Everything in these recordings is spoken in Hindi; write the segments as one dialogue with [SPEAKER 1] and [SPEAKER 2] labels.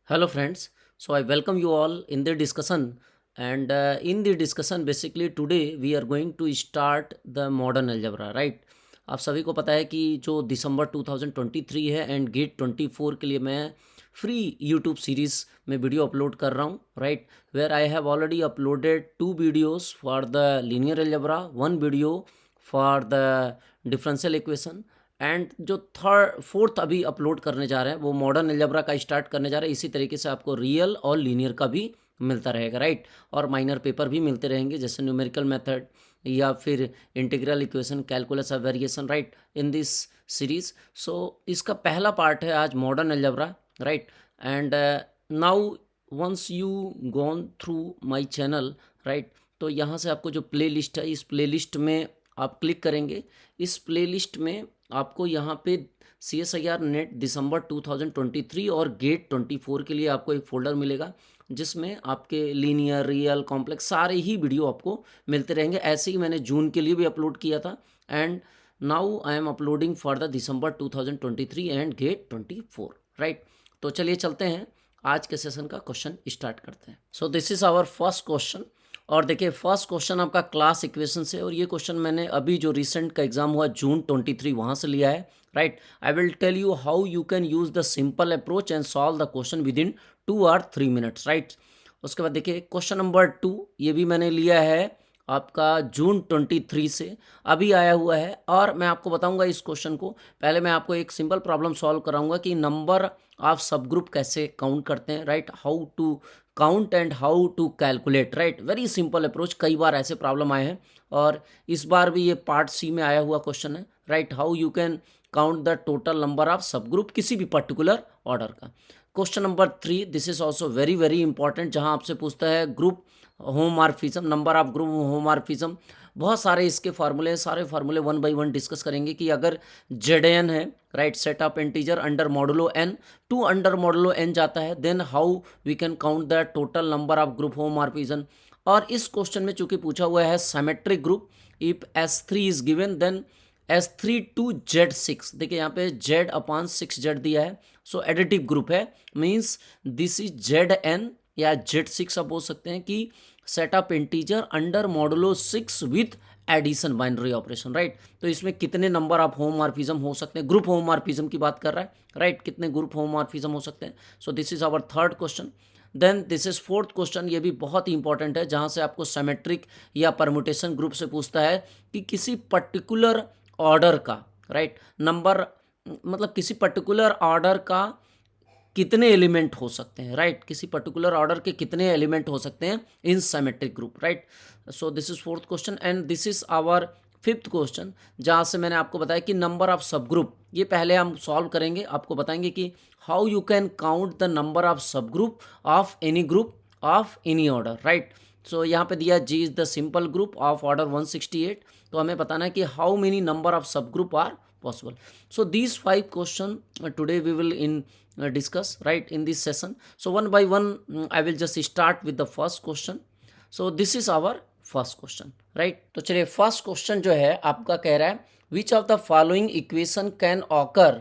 [SPEAKER 1] Hello friends, so I welcome you all in the discussion and in the discussion basically today we are going to start the modern algebra, right? आप सभी को पता है कि जो दिसंबर 2023 है एंड गेट 24 के लिए मैं फ्री यूट्यूब सीरीज़ में वीडियो अपलोड कर रहा हूँ, right? Where I have already uploaded 2 videos for the linear algebra, 1 video for the differential equation and जो थर्ड फोर्थ अभी अपलोड करने जा रहे हैं वो मॉडर्न अलजेब्रा का स्टार्ट करने जा रहे हैं। इसी तरीके से आपको रियल और लीनियर का भी मिलता रहेगा, राइट? और माइनर पेपर भी मिलते रहेंगे जैसे न्यूमेरिकल मेथड या फिर integral equation, calculus of variation, right, in this series. So इसका पहला पार्ट है आज modern algebra, right? And now once you gone through my channel, right, तो यहाँ से आपको जो प्ले लिस्ट है इस प्ले लिस्ट में आप क्लिक करेंगे। इस प्ले लिस्ट में आपको यहाँ पे CSIR नेट दिसंबर 2023 और गेट 24 के लिए आपको एक फ़ोल्डर मिलेगा जिसमें आपके लीनियर, रियल, कॉम्प्लेक्स सारे ही वीडियो आपको मिलते रहेंगे। ऐसे ही मैंने जून के लिए भी अपलोड किया था and now I am uploading for the December 2023 and gate 24, right? तो चलिए चलते हैं आज के सेशन का क्वेश्चन स्टार्ट करते हैं। So this is our first question और देखिए फर्स्ट क्वेश्चन आपका क्लास इक्वेशन से और ये क्वेश्चन मैंने अभी जो रिसेंट का एग्जाम हुआ जून 23 वहाँ से लिया है, right? I will tell you how you can use the simple approach and solve the question within 2 और 3 मिनट्स, राइट? उसके बाद देखिए क्वेश्चन नंबर 2 ये भी मैंने लिया है आपका जून 23 से अभी आया हुआ है और मैं आपको बताऊंगा इस क्वेश्चन को। पहले मैं आपको एक सिंपल प्रॉब्लम सॉल्व कराऊंगा कि नंबर ऑफ सब ग्रुप कैसे काउंट करते हैं, right? How to count and how to calculate, right? Very simple approach. कई बार ऐसे प्रॉब्लम आए हैं और इस बार भी ये पार्ट सी में आया हुआ क्वेश्चन है, right? How you can count the total number of सब ग्रुप किसी भी पर्टिकुलर ऑर्डर का। Question number 3 this is also very very important जहां आपसे पूछता है ग्रुप होमॉर्फिज्म, नंबर ऑफ ग्रुप होमॉर्फिज्म। बहुत सारे इसके फार्मूले हैं, सारे फार्मूले 1 बाई 1 डिस्कस करेंगे कि अगर ZN है, right, set of integer under modulo n, 2 under modulo n जाता है, then how we can count the total number of group homomorphism. और इस क्वेश्चन में चूंकि पूछा हुआ है symmetric group, if S3 is given then S3 to Z6, देखिए यहाँ पे Z/6Z दिया है, सो एडिटिव ग्रुप है, मीन्स दिस इज ZN या Z6 आप बोल सकते हैं कि set of integer under modulo 6 with addition binary operation, right? तो इसमें कितने नंबर ऑफ होमॉर्फिज्म हो सकते हैं, ग्रुप होमॉर्फिज्म की बात कर रहा है, राइट? कितने ग्रुप होमॉर्फिज्म हो सकते हैं। So this is our third question. Then this is fourth question, ये भी बहुत ही इंपॉर्टेंट है जहां से आपको सिमेट्रिक या परमुटेशन ग्रुप से पूछता है कि किसी पर्टिकुलर ऑर्डर का, राइट, नंबर मतलब किसी पर्टिकुलर ऑर्डर का कितने एलिमेंट हो सकते हैं, राइट? किसी पर्टिकुलर ऑर्डर के कितने एलिमेंट हो सकते हैं in symmetric group, right? So this is fourth question and this is our fifth question जहाँ से मैंने आपको बताया कि नंबर ऑफ सब ग्रुप, ये पहले हम सॉल्व करेंगे, आपको बताएंगे कि how you can count the number of subgroup of any order, right? So यहाँ पे दिया G is the simple group of order 168, तो हमें बताना है कि how many number of subgroup are possible. So these 5 question today we will discuss, right, in this session. So one by one I will just start with the first question. So this is our first question, right? तो चलिए फर्स्ट क्वेश्चन जो है आपका कह रहा है which of the following equation can occur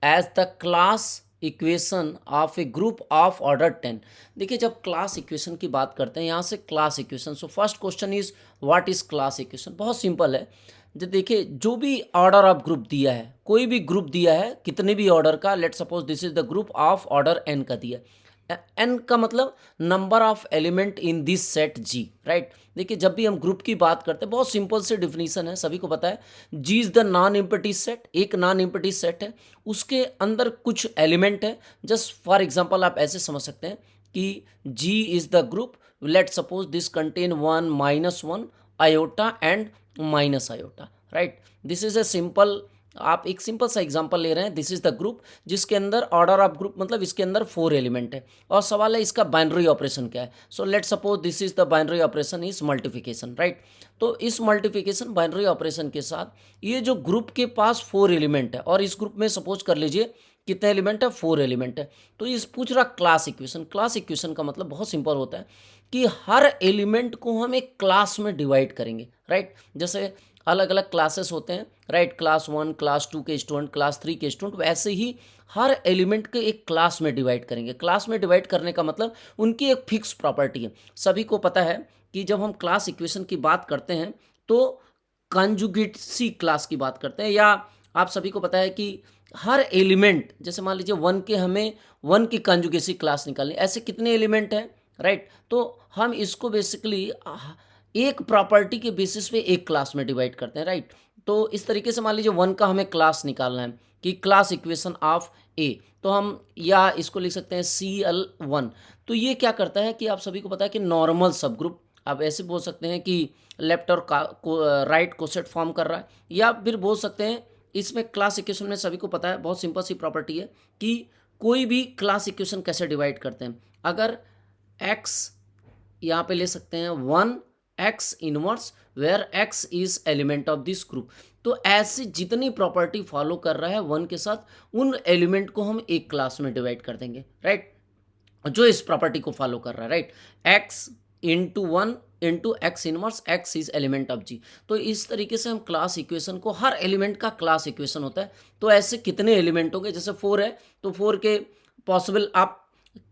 [SPEAKER 1] as the class equation of A group of order 10। देखिए जब क्लास इक्वेशन की बात करते हैं यहाँ से class equation, so first question is what is class equation. बहुत सिंपल है, जो देखिए जो भी ऑर्डर ऑफ ग्रुप दिया है, कोई भी ग्रुप दिया है कितने भी ऑर्डर का, let suppose this is the group of order n का दिया, एन का मतलब number of element in this set G, right? देखिए जब भी हम ग्रुप की बात करते हैं बहुत सिंपल से डिफिनीशन है, सभी को पता है G is the non empty set, एक नॉन एम्प्टी सेट है, उसके अंदर कुछ एलिमेंट है। जस्ट फॉर एग्जांपल आप ऐसे समझ सकते हैं कि G is the group, let suppose this contain 1 -1 iota and minus iota, right? This is a simple, आप एक सिंपल सा एग्जांपल ले रहे हैं, दिस इज द ग्रुप जिसके अंदर ऑर्डर ऑफ ग्रुप मतलब इसके अंदर 4 एलिमेंट है और सवाल है इसका बाइनरी ऑपरेशन क्या है। So let suppose this is the binary operation is multiplication, right? तो इस मल्टीप्लिकेशन बाइनरी ऑपरेशन के साथ ये जो ग्रुप के पास 4 एलिमेंट है और इस ग्रुप में सपोज कर लीजिए कितने एलिमेंट है, 4 एलिमेंट है, तो इस पूछ रहा क्लास इक्वेशन। क्लास इक्वेशन का मतलब बहुत सिंपल होता है कि हर एलिमेंट को हम एक क्लास में डिवाइड करेंगे, राइट? जैसे अलग अलग क्लासेस होते हैं, राइट, क्लास 1 क्लास 2 के स्टूडेंट, क्लास 3 के स्टूडेंट, वैसे ही हर एलिमेंट के एक क्लास में डिवाइड करेंगे। क्लास में डिवाइड करने का मतलब उनकी एक फिक्स प्रॉपर्टी है। सभी को पता है कि जब हम क्लास इक्वेशन की बात करते हैं तो कंजुगेसी क्लास की बात करते हैं, या आप सभी को पता है कि हर एलिमेंट, जैसे मान लीजिए 1 के हमें 1 की कंजुगेसी क्लास निकालनी, ऐसे कितने एलिमेंट हैं, राइट, तो हम इसको बेसिकली एक प्रॉपर्टी के बेसिस पे एक क्लास में डिवाइड करते हैं, राइट। तो इस तरीके से मान लीजिए 1 का हमें क्लास निकालना है कि क्लास इक्वेशन ऑफ ए, तो हम या इसको लिख सकते हैं CL1। तो ये क्या करता है कि आप सभी को पता है कि नॉर्मल सब ग्रुप, आप ऐसे बोल सकते हैं कि लेफ्ट और राइट कोसेट फॉर्म कर रहा है, या फिर बोल सकते हैं इसमें क्लास इक्वेशन में सभी को पता है बहुत सिंपल सी प्रॉपर्टी है कि कोई भी क्लास इक्वेशन कैसे डिवाइड करते हैं। अगर x यहाँ पे ले सकते हैं 1x inverse where x is element of this group, तो ऐसी जितनी प्रॉपर्टी फॉलो कर रहा है 1 के साथ, उन एलिमेंट को हम एक क्लास में डिवाइड कर देंगे, राइट, जो इस प्रॉपर्टी को फॉलो कर रहा है, right. x into 1 into x inverse x is element of g। तो इस तरीके से हम क्लास इक्वेशन को, हर एलिमेंट का क्लास इक्वेशन होता है, तो ऐसे कितने एलिमेंट होंगे, जैसे 4 है तो 4 के पॉसिबल आप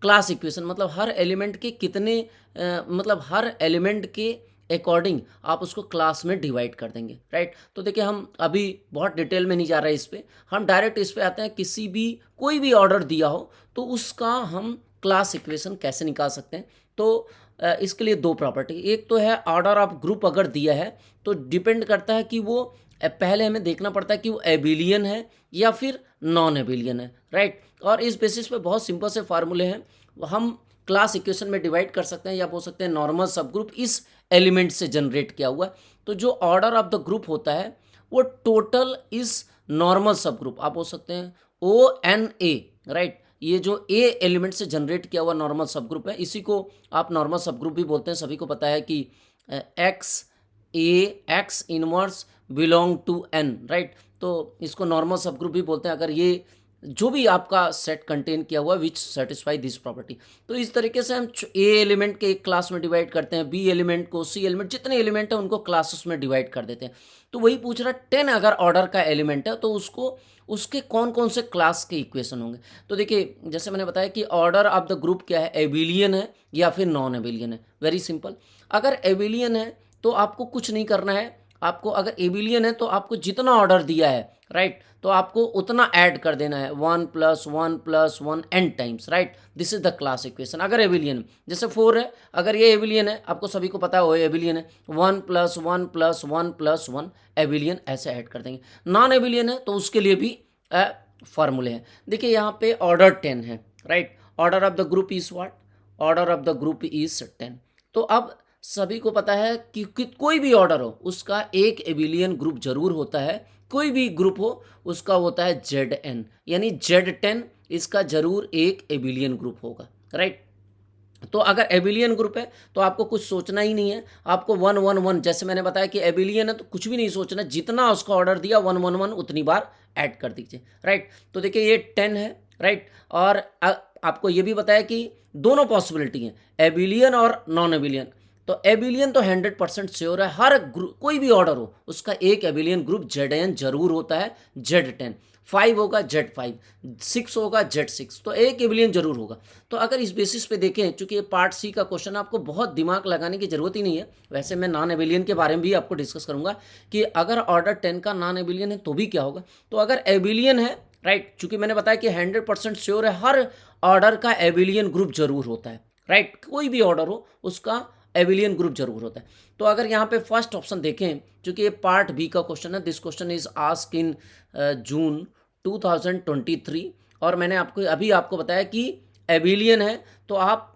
[SPEAKER 1] क्लास इक्वेशन मतलब हर एलिमेंट के कितने मतलब हर एलिमेंट के अकॉर्डिंग आप उसको क्लास में डिवाइड कर देंगे, राइट। तो देखिए हम अभी बहुत डिटेल में नहीं जा रहे इस पर, हम डायरेक्ट इस पर आते हैं। किसी भी कोई भी ऑर्डर दिया हो तो उसका हम क्लास इक्वेशन कैसे निकाल सकते हैं। तो इसके लिए दो प्रॉपर्टी, एक तो है ऑर्डर ऑफ ग्रुप अगर दिया है तो डिपेंड करता है कि वो पहले हमें देखना पड़ता है कि वो एबिलियन है या फिर नॉन एबिलियन है, राइट। और इस बेसिस पे बहुत सिंपल से फार्मूले हैं, हम क्लास इक्वेशन में डिवाइड कर सकते हैं, या बोल सकते हैं नॉर्मल सब ग्रुप इस एलिमेंट से जनरेट किया हुआ। तो जो ऑर्डर ऑफ द ग्रुप होता है वो टोटल इस नॉर्मल सब ग्रुप, आप बोल सकते हैं ONA, राइट। ये जो ए एलिमेंट से जनरेट किया हुआ नॉर्मल सब ग्रुप है, इसी को आप नॉर्मल सब ग्रुप भी बोलते हैं। सभी को पता है कि x inverse belong to N, right. तो इसको नॉर्मल सब ग्रुप भी बोलते हैं अगर ये जो भी आपका सेट कंटेन किया हुआ विच सेटिस्फाई दिस प्रॉपर्टी। तो इस तरीके से हम ए एलिमेंट के एक क्लास में डिवाइड करते हैं, बी एलिमेंट को, सी एलिमेंट, जितने एलिमेंट हैं उनको क्लासेस में डिवाइड कर देते हैं। तो वही पूछ रहा है 10 अगर ऑर्डर का एलिमेंट है तो उसको उसके कौन कौन से क्लास के इक्वेशन होंगे। तो देखिए जैसे मैंने बताया कि ऑर्डर ऑफ द ग्रुप क्या है, एबिलियन है या फिर नॉन एबिलियन है। वेरी सिंपल, अगर एबिलियन है तो आपको कुछ नहीं करना है, आपको अगर एबिलियन है तो आपको जितना ऑर्डर दिया है, राइट, तो आपको उतना ऐड कर देना है, 1 + 1 + 1 n times, right. This is the class equation अगर एबिलियन। जैसे 4 है, अगर ये एबिलियन है, आपको सभी को पता है वो एबिलियन है, 1 + 1 + 1 + 1 एबिलियन, ऐसे ऐड कर देंगे। नॉन एबिलियन है तो उसके लिए भी फॉर्मूले हैं। देखिए यहाँ पे ऑर्डर 10 है, right. Order of the group is what, order of the group is 10। तो अब सभी को पता है कि कोई भी ऑर्डर हो उसका एक एबिलियन ग्रुप जरूर होता है, कोई भी ग्रुप हो उसका होता है Zn, यानी Z10 इसका जरूर एक एबिलियन ग्रुप होगा, राइट। तो अगर एबिलियन ग्रुप है तो आपको कुछ सोचना ही नहीं है, आपको 1 1 1, जैसे मैंने बताया कि एबिलियन है तो कुछ भी नहीं सोचना, जितना उसका ऑर्डर दिया 1 1 1 उतनी बार ऐड कर दीजिए, राइट। तो देखिए ये 10 है, राइट। और आपको ये भी बताया कि दोनों पॉसिबिलिटी हैं, एबिलियन और नॉन एबिलियन। तो एबिलियन तो 100% श्योर है, हर ग्रुप कोई भी ऑर्डर हो उसका एक एबिलियन ग्रुप Zn जरूर होता है, Z10, 5 होगा Z5, 6 होगा Z6, तो एक एबिलियन जरूर होगा। तो अगर इस बेसिस पे देखें, चूंकि ये पार्ट सी का क्वेश्चन, आपको बहुत दिमाग लगाने की जरूरत ही नहीं है। वैसे मैं नॉन एबिलियन के बारे में भी आपको डिस्कस करूंगा कि अगर ऑर्डर 10 का नॉन एबिलियन है तो भी क्या होगा। तो अगर एबिलियन है, राइट, चूंकि मैंने बताया कि 100% श्योर है हर ऑर्डर का एबिलियन ग्रुप जरूर होता है, राइट। कोई भी ऑर्डर हो उसका एबिलियन ग्रुप जरूर होता है। तो अगर यहाँ पे फर्स्ट ऑप्शन देखें, क्योंकि ये पार्ट बी का क्वेश्चन है, this question is ask in June 2023, और मैंने आपको बताया कि एबिलियन है तो आप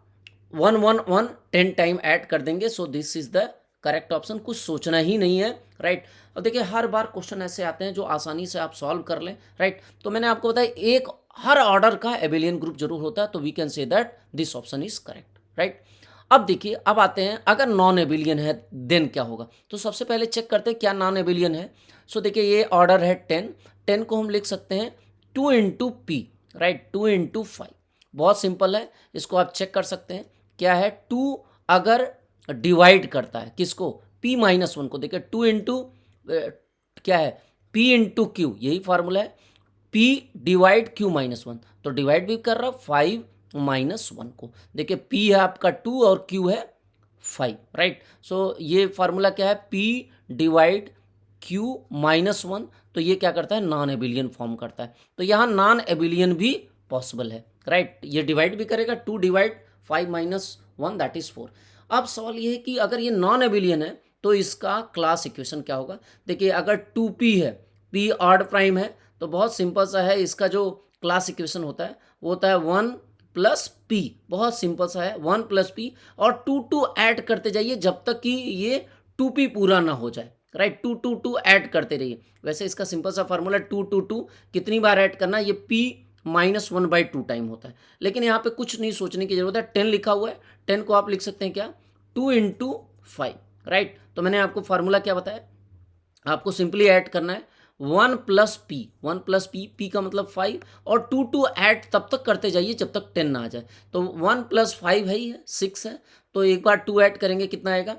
[SPEAKER 1] 1 1 1 10 टाइम ऐड कर देंगे। सो this is the correct option, कुछ सोचना ही नहीं है, राइट। और देखिए हर बार क्वेश्चन ऐसे आते हैं जो आसानी से आप सॉल्व कर लें, राइट। तो मैंने आपको बताया एक हर ऑर्डर का एबिलियन ग्रुप जरूर होता है, तो we can say that this option is correct, right. अब देखिए, अब आते हैं अगर नॉन एबिलियन है देन क्या होगा। तो सबसे पहले चेक करते हैं क्या नॉन एबिलियन है। सो देखिए ये ऑर्डर है 10 को हम लिख सकते हैं 2 × p, राइट, 2 × 5। बहुत सिंपल है, इसको आप चेक कर सकते हैं क्या है। 2 अगर डिवाइड करता है किसको, p - 1 को, देखिए 2 × क्या है, P इंटू क्यू, यही फार्मूला है, P डिवाइड Q माइनस 1, तो डिवाइड भी कर रहा 5 माइनस 1 को। देखिए P है आपका 2 और Q है 5, राइट। सो ये फार्मूला क्या है, P डिवाइड Q माइनस 1, तो ये क्या करता है, नॉन एबिलियन फॉर्म करता है। तो यहाँ नॉन एबिलियन भी पॉसिबल है, राइट। ये डिवाइड भी करेगा, 2 डिवाइड 5 माइनस 1 दैट इज 4। अब सवाल ये है कि अगर ये नॉन एबिलियन है तो इसका क्लास इक्वेशन क्या होगा। देखिए अगर 2p है, p ऑड प्राइम है, तो बहुत सिंपल सा है, इसका जो क्लास इक्वेशन होता है वो होता है 1 प्लस पी, बहुत सिंपल सा है, 1 प्लस पी, और 2 ऐड करते जाइए जब तक कि ये 2p पूरा ना हो जाए, राइट। 2 ऐड करते रहिए। वैसे इसका सिंपल सा फार्मूला 2 कितनी बार ऐड करना, ये p माइनस 1/2 टाइम होता है। लेकिन यहाँ पे कुछ नहीं सोचने की जरूरत है, 10 लिखा हुआ है, 10 को आप लिख सकते हैं क्या, 2 इंटू 5, राइट। तो मैंने आपको फार्मूला क्या बताया, आपको सिंपली ऐड करना है 1 plus P, 1 plus P, P का मतलब 5, और 2 ऐड तब तक करते जाइए जब तक 10 ना आ जाए। तो 1 प्लस 5 है ही है, 6 है, तो एक बार 2 ऐड करेंगे कितना आएगा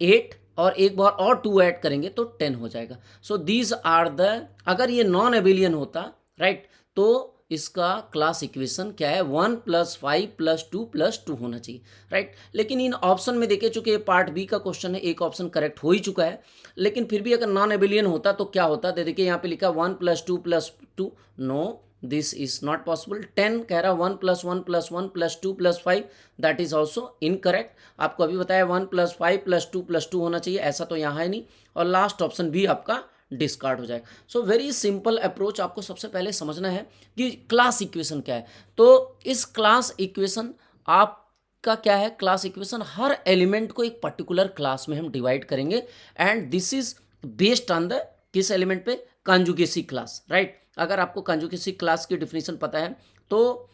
[SPEAKER 1] 8, और एक बार और 2 ऐड करेंगे तो 10 हो जाएगा। सो दीज आर द, अगर ये नॉन एबिलियन होता, राइट, तो इसका क्लास इक्वेशन क्या है, 1 प्लस 5 प्लस 2 प्लस 2 होना चाहिए, राइट। लेकिन इन ऑप्शन में देखिए, चूंकि ये पार्ट बी का क्वेश्चन है, एक ऑप्शन करेक्ट हो ही चुका है, लेकिन फिर भी अगर नॉन एबिलियन होता तो क्या होता, देखिए यहाँ पे लिखा 1 plus 2 plus 2, no this is not possible. 10 कह रहा 1 plus 1 plus 1 plus 2 plus 5, that is also incorrect. आपको अभी बताया 1 प्लस 5 प्लस 2 प्लस 2 होना चाहिए, ऐसा तो यहाँ है नहीं, और लास्ट ऑप्शन भी आपका डिस्कार्ड हो जाएगा। सो वेरी सिंपल अप्रोच, आपको सबसे पहले समझना है कि क्लास इक्वेशन क्या है। तो इस क्लास इक्वेशन आपका क्या है, क्लास इक्वेशन हर एलिमेंट को एक पर्टिकुलर क्लास में हम डिवाइड करेंगे, and this is based on the किस एलिमेंट पे, कंजुगेसी क्लास, राइट। अगर आपको कंजुगेसी क्लास की डिफिनीशन पता है तो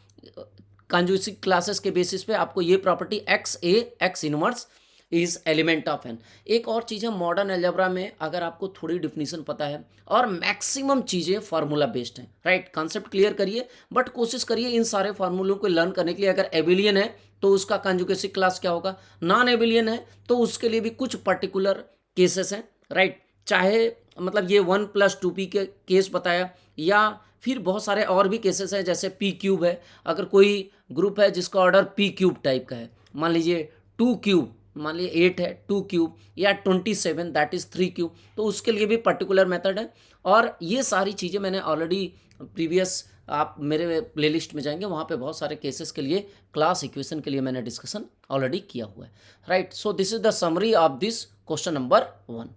[SPEAKER 1] कंजुगेसी क्लासेस के बेसिस पे आपको ये property x a x inverse is element of N. एक और चीज़ है, मॉडर्न अलजेब्रा में अगर आपको थोड़ी डिफिनीशन पता है, और मैक्सिमम चीज़ें फार्मूला बेस्ड हैं, राइट। कॉन्सेप्ट क्लियर करिए, बट कोशिश करिए इन सारे फार्मूलों को लर्न करने के लिए। अगर एबिलियन है तो उसका कंजुगेसी क्लास क्या होगा, नॉन एबिलियन है तो उसके लिए भी कुछ पर्टिकुलर केसेस हैं, राइट। चाहे मतलब ये 1 प्लस 2p के केस बताया, या फिर बहुत सारे और भी केसेस हैं, जैसे p क्यूब है, अगर कोई ग्रुप है जिसका ऑर्डर p क्यूब टाइप का है, मान लीजिए 2 क्यूब, मान लीजिए 8 है 2 क्यूब, या 27 दैट इज 3 क्यूब, तो उसके लिए भी पर्टिकुलर मेथड है। और ये सारी चीज़ें मैंने ऑलरेडी प्रीवियस, आप मेरे प्लेलिस्ट में जाएंगे, वहाँ पे बहुत सारे केसेस के लिए क्लास इक्वेशन के लिए मैंने डिस्कशन ऑलरेडी किया हुआ है, right. So this is the summary of this question number 1।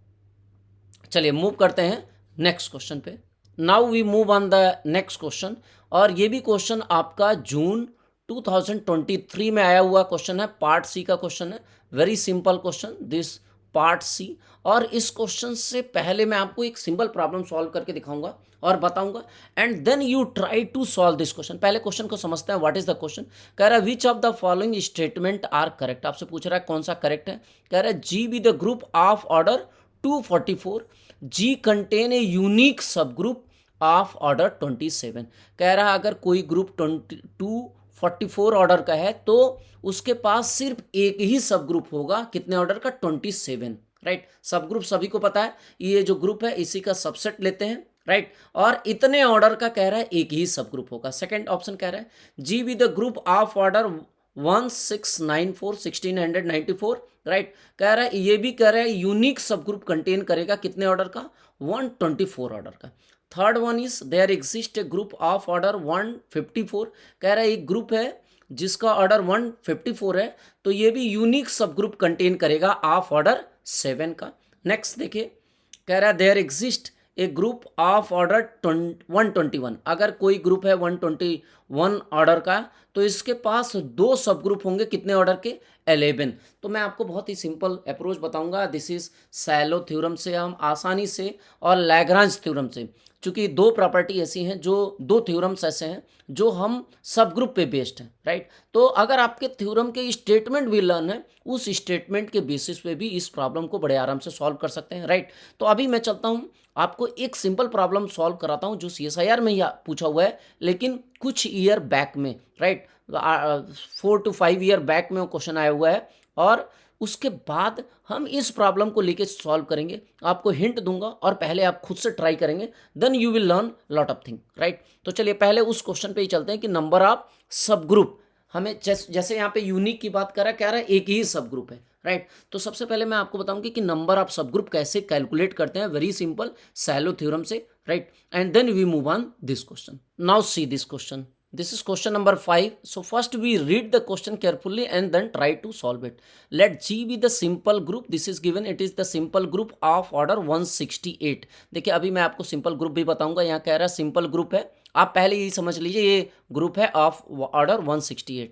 [SPEAKER 1] चलिए मूव करते हैं नेक्स्ट क्वेश्चन पे। Now we move on the next question, और ये भी क्वेश्चन आपका जून 2023 में आया हुआ क्वेश्चन है, पार्ट सी का क्वेश्चन है। Very simple question this part C. और इस क्वेश्चन से पहले मैं आपको एक सिंपल प्रॉब्लम सॉल्व करके दिखाऊंगा और बताऊंगा, and then you try to solve this question. पहले क्वेश्चन को समझते हैं, व्हाट इज द क्वेश्चन। कह रहा है which of the following statement are correct, आपसे पूछ रहा है कौन सा करेक्ट है। कह रहा है G be the group of order 244, G contain a unique subgroup of order 27। कह रहा है अगर कोई ग्रुप 244 ऑर्डर का है तो उसके पास सिर्फ एक ही सब ग्रुप होगा, कितने ऑर्डर का, 27, राइट। सब ग्रुप सभी को पता है, ये जो ग्रुप है इसी का सबसेट लेते हैं, राइट। और इतने ऑर्डर का कह रहा है एक ही सब ग्रुप होगा। सेकंड ऑप्शन कह रहा है G be the group of order 1694 1694, right. कह रहा है ये भी कह रहा है यूनिक सब ग्रुप कंटेन करेगा कितने ऑर्डर का, 124 ऑर्डर का। Third one is there exist a group of order 154। कह रहा है एक ग्रुप है जिसका ऑर्डर 154 है, तो ये भी यूनिक सब ग्रुप कंटेन करेगा ऑफ ऑर्डर 7 का। नेक्स्ट देखिए, कह रहा है there exist a group of order 121। अगर कोई ग्रुप है 121 ऑर्डर का, तो इसके पास दो सब ग्रुप होंगे कितने ऑर्डर के, 11। तो मैं आपको बहुत ही सिंपल अप्रोच बताऊंगा, दिस इज सैलो थ्योरम से हम आसानी से, और लैग्रांज थ्योरम से, चूंकि दो प्रॉपर्टी ऐसी हैं, जो दो थ्योरम्स ऐसे हैं जो हम सब ग्रुप पे बेस्ड हैं, राइट। तो अगर आपके थ्योरम के स्टेटमेंट भी लर्न है, उस स्टेटमेंट के बेसिस पे भी इस प्रॉब्लम को बड़े आराम से सॉल्व कर सकते हैं, राइट। तो अभी मैं चलता हूँ, आपको एक सिंपल प्रॉब्लम सॉल्व कराता हूँ जो CSIR में ही पूछा हुआ है, लेकिन कुछ ईयर बैक में, राइट, 4 to 5 ईयर बैक में वो क्वेश्चन आया हुआ है, और उसके बाद हम इस प्रॉब्लम को लेके सॉल्व करेंगे, आपको हिंट दूंगा और पहले आप खुद से ट्राई करेंगे, then you will learn lot of thing, right. तो चलिए पहले उस क्वेश्चन पे ही चलते हैं कि नंबर ऑफ सब ग्रुप, हमें जैसे यहाँ पे यूनिक की बात कर रहा है, कह रहा है एक ही सब ग्रुप है, राइट। तो सबसे पहले मैं आपको बताऊंगी कि नंबर ऑफ सब ग्रुप कैसे कैलकुलेट करते हैं, वेरी सिंपल शैलो थ्योरम से, right. And then we move on this question. Now see this question, this is question number 5. So first we read the question carefully and then try to solve it. Let G be the simple group, this is given, it is the simple group of order 168. देखिए अभी मैं आपको सिंपल ग्रुप भी बताऊंगा, यहाँ कह रहा है सिंपल ग्रुप है, आप पहले यही समझ लीजिए ये ग्रुप है of order 168.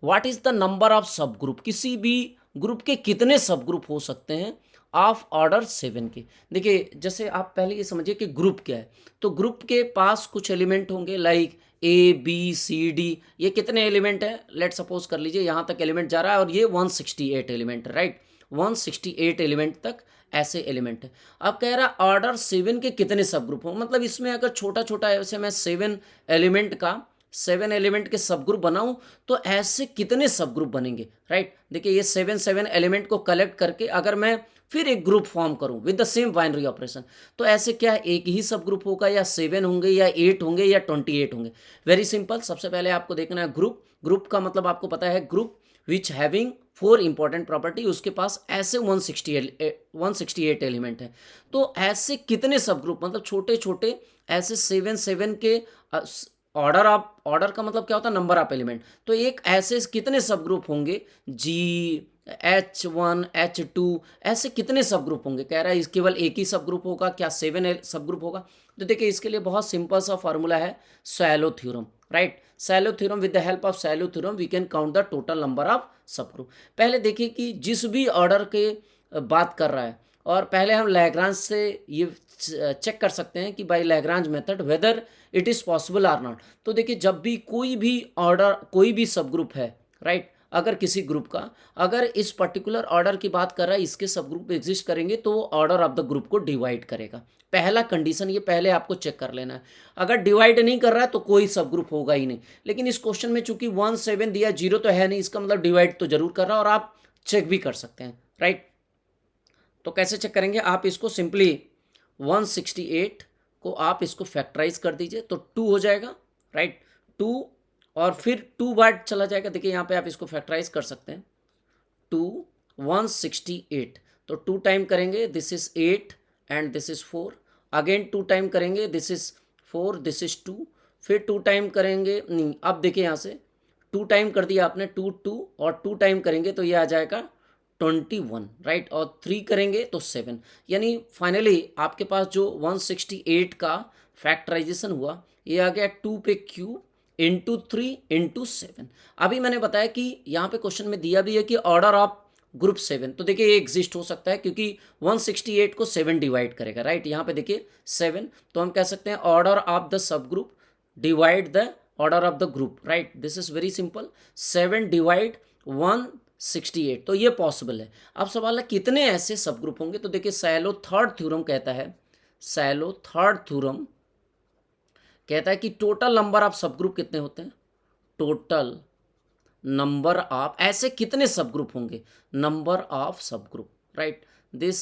[SPEAKER 1] What is the number of सब ग्रुप, किसी भी ग्रुप के कितने सब ग्रुप हो सकते हैं ऑफ ऑर्डर 7 के। देखिए जैसे आप पहले ये समझिए कि ग्रुप क्या है, तो ग्रुप के पास कुछ एलिमेंट होंगे like A B C D, ये कितने एलिमेंट है, लेट सपोज कर लीजिए यहाँ तक एलिमेंट जा रहा है और ये 168 एलिमेंट है, राइट, 168 एलिमेंट तक ऐसे एलिमेंट है। अब कह रहा है ऑर्डर 7 के कितने सब ग्रुप हो, मतलब इसमें अगर छोटा छोटा ऐसे मैं 7 एलिमेंट के सब ग्रुप बनाऊं तो ऐसे कितने सब ग्रुप बनेंगे, राइट। देखिए ये 7 एलिमेंट को कलेक्ट करके अगर मैं फिर एक ग्रुप फॉर्म करूं with the same binary operation, तो ऐसे क्या एक ही सब ग्रुप होगा या 7 होंगे या 8 होंगे या 28 होंगे। वेरी सिंपल, सबसे पहले आपको देखना है ग्रुप, ग्रुप का मतलब आपको पता है group which having 4 important property, उसके पास ऐसे 168 एलिमेंट है। तो ऐसे कितने सब ग्रुप, मतलब छोटे छोटे ऐसे 7 के ऑर्डर का मतलब क्या होता है, नंबर ऑफ एलिमेंट, तो एक ऐसे कितने सब ग्रुप होंगे, जी H1 H2 ऐसे कितने सब ग्रुप होंगे, कह रहा है इस केवल एक ही सब ग्रुप होगा क्या, 7 सब ग्रुप होगा। तो देखिए इसके लिए बहुत सिंपल सा फॉर्मूला है Sylow theorem, right. Sylow theorem, with the help of Sylow theorem we can count the total number of subgroup. पहले देखिए कि जिस भी ऑर्डर के बात कर रहा है, और पहले हम लैग्रांज से ये चेक कर सकते हैं कि by Lagrange method whether it is possible or not. तो देखिए जब भी कोई भी ऑर्डर, कोई भी सब ग्रुप है, राइट, अगर किसी ग्रुप का, अगर इस पर्टिकुलर ऑर्डर की बात कर रहा है, इसके सब ग्रुप एग्जिस्ट करेंगे तो वो ऑर्डर ऑफ द ग्रुप को डिवाइड करेगा। पहला कंडीशन ये पहले आपको चेक कर लेना है, अगर डिवाइड नहीं कर रहा है तो कोई सब ग्रुप होगा ही नहीं। लेकिन इस क्वेश्चन में चूंकि 1 7 दिया, 0 तो है नहीं, इसका मतलब डिवाइड तो जरूर कर रहा है, और आप चेक भी कर सकते हैं, राइट। तो कैसे चेक करेंगे, आप इसको सिंपली 168 को आप इसको फैक्टराइज कर दीजिए तो 2 हो जाएगा, राइट, 2 और फिर 2 बार चला जाएगा। देखिए यहाँ पे आप इसको फैक्टराइज कर सकते हैं, 2 168, तो 2 टाइम करेंगे this is 8 and this is 4, again 2 time करेंगे दिस इज 4, दिस इज 2, फिर 2 टाइम करेंगे, नहीं अब देखिए यहाँ से 2 टाइम कर दिया आपने, 2 2 और 2 टाइम करेंगे तो ये आ जाएगा 21, राइट, और 3 करेंगे तो 7, यानी फाइनली आपके पास जो 168 का फैक्टराइजेशन हुआ ये आ गया 2 पे क्यूब इंटू 3 इंटू 7। अभी मैंने बताया कि यहाँ पे क्वेश्चन में दिया भी है कि ऑर्डर ऑफ ग्रुप 7, तो देखिए ये एग्जिस्ट हो सकता है क्योंकि 168 को 7 डिवाइड करेगा, राइट। यहाँ पे देखिए 7, तो हम कह सकते हैं order of the sub group divide the order of the group, right, this is very simple, 7 divide 168, तो ये पॉसिबल है। अब सवाल है कितने ऐसे सब ग्रुप होंगे, तो देखिए शैलो थर्ड थ्योरम कहता है, शैलो थर्ड थ्योरम कहता है कि टोटल नंबर ऑफ सब ग्रुप कितने होते हैं, टोटल नंबर ऑफ ऐसे कितने सब ग्रुप होंगे, नंबर ऑफ सब group, right, this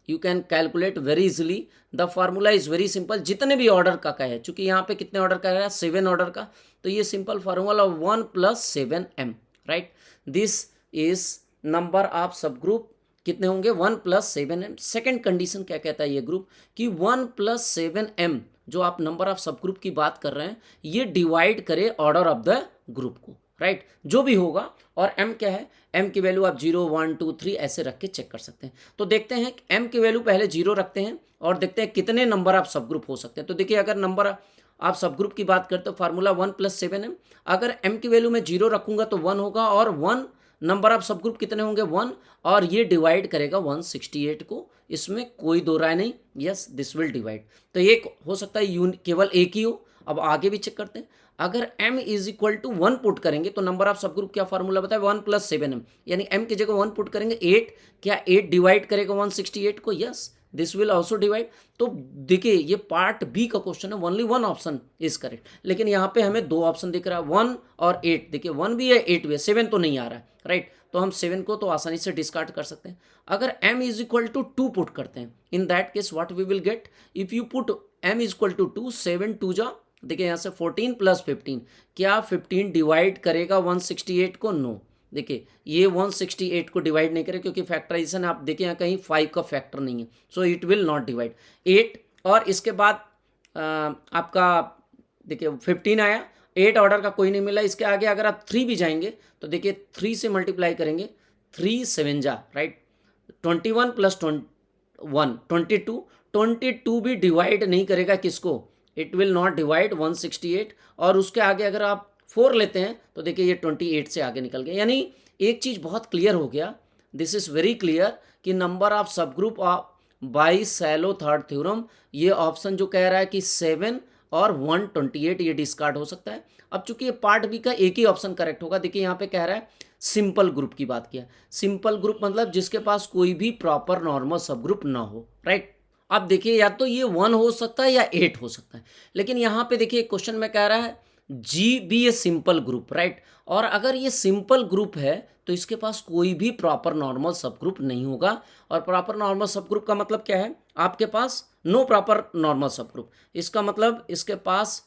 [SPEAKER 1] you can calculate very easily. The formula is very simple, जितने भी ऑर्डर का है, चूंकि यहाँ पे कितने ऑर्डर का है, 7 ऑर्डर का, तो ये simple formula 1 + 7m, right, this is number of सब ग्रुप कितने होंगे, 1 + 7m। सेकेंड कंडीशन क्या कहता है ये ग्रुप कि 1 + 7m जो आप नंबर ऑफ सब ग्रुप की बात कर रहे हैं ये डिवाइड करे ऑर्डर ऑफ द ग्रुप को, राइट, जो भी होगा। और m क्या है, m की वैल्यू आप 0 1 2 3 ऐसे रख के चेक कर सकते हैं। तो देखते हैं m की वैल्यू पहले 0 रखते हैं और देखते हैं कितने नंबर ऑफ सब ग्रुप हो सकते हैं। तो देखिए अगर नंबर आप सब ग्रुप की बात करते हो फार्मूला 1 + 7m, अगर m की वैल्यू में 0 रखूंगा तो 1 होगा, और 1 नंबर ऑफ सब ग्रुप कितने होंगे 1, और ये डिवाइड करेगा 168 को, इसमें कोई दो राय नहीं, यस दिस विल डिवाइड। तो ये हो सकता है केवल एक ही हो। अब आगे भी चेक करते हैं, अगर m = 1 पुट करेंगे तो नंबर ऑफ सब ग्रुप क्या फार्मूला बताए, 1 + 7m, यानी m की जगह 1 पुट करेंगे 8, क्या 8 डिवाइड करेगा 168 को, yes this will also divide. तो देखिए ये पार्ट बी का क्वेश्चन है, only one option is correct, लेकिन यहाँ पे हमें दो ऑप्शन दिख रहा है 1 और 8। देखिए 1 भी है 8 भी है, 7 तो नहीं आ रहा है, राइट। तो हम 7 को तो आसानी से डिस्कार्ड कर सकते हैं। अगर m is equal to 2 put करते हैं, in that case what we will get, if you put m is equal to 2, 7 2 जा, देखिए यहाँ से 14 प्लस 15, क्या 15 डिवाइड करेगा 168 को? नो। देखिए ये 168 को डिवाइड नहीं करे, क्योंकि फैक्टराइजेशन आप देखिए यहाँ कहीं 5 का फैक्टर नहीं है, so it will not divide 8। और इसके बाद आपका देखिए 15 आया, 8 ऑर्डर का कोई नहीं मिला। इसके आगे अगर आप 3 भी जाएंगे तो देखिए 3 से मल्टीप्लाई करेंगे, 3 7 जा, राइट, 21 प्लस 1 22, 22 भी डिवाइड नहीं करेगा किसको? It will not divide 168। और उसके आगे अगर आप 4 लेते हैं तो देखिए ये 28 से आगे निकल गया। यानी एक चीज़ बहुत क्लियर हो गया, दिस इज़ वेरी क्लियर कि number of subgroup of by Sylow third theorem, ये ऑप्शन जो कह रहा है कि 7 और 128 ये डिस्कार्ड हो सकता है। अब चूंकि ये पार्ट बी का एक ही ऑप्शन करेक्ट होगा, देखिए यहाँ पे कह रहा है सिंपल ग्रुप की बात किया। सिंपल ग्रुप मतलब जिसके पास कोई भी प्रॉपर नॉर्मल सब ग्रुप ना हो, राइट। अब देखिए या तो ये 1 हो सकता है या 8 हो सकता है, लेकिन यहाँ पे देखिए क्वेश्चन में कह रहा है G be a simple group, right. और अगर ये सिंपल ग्रुप है तो इसके पास कोई भी प्रॉपर नॉर्मल सब ग्रुप नहीं होगा। और प्रॉपर नॉर्मल सब ग्रुप का मतलब क्या है? आपके पास नो प्रॉपर नॉर्मल सब ग्रुप, इसका मतलब इसके पास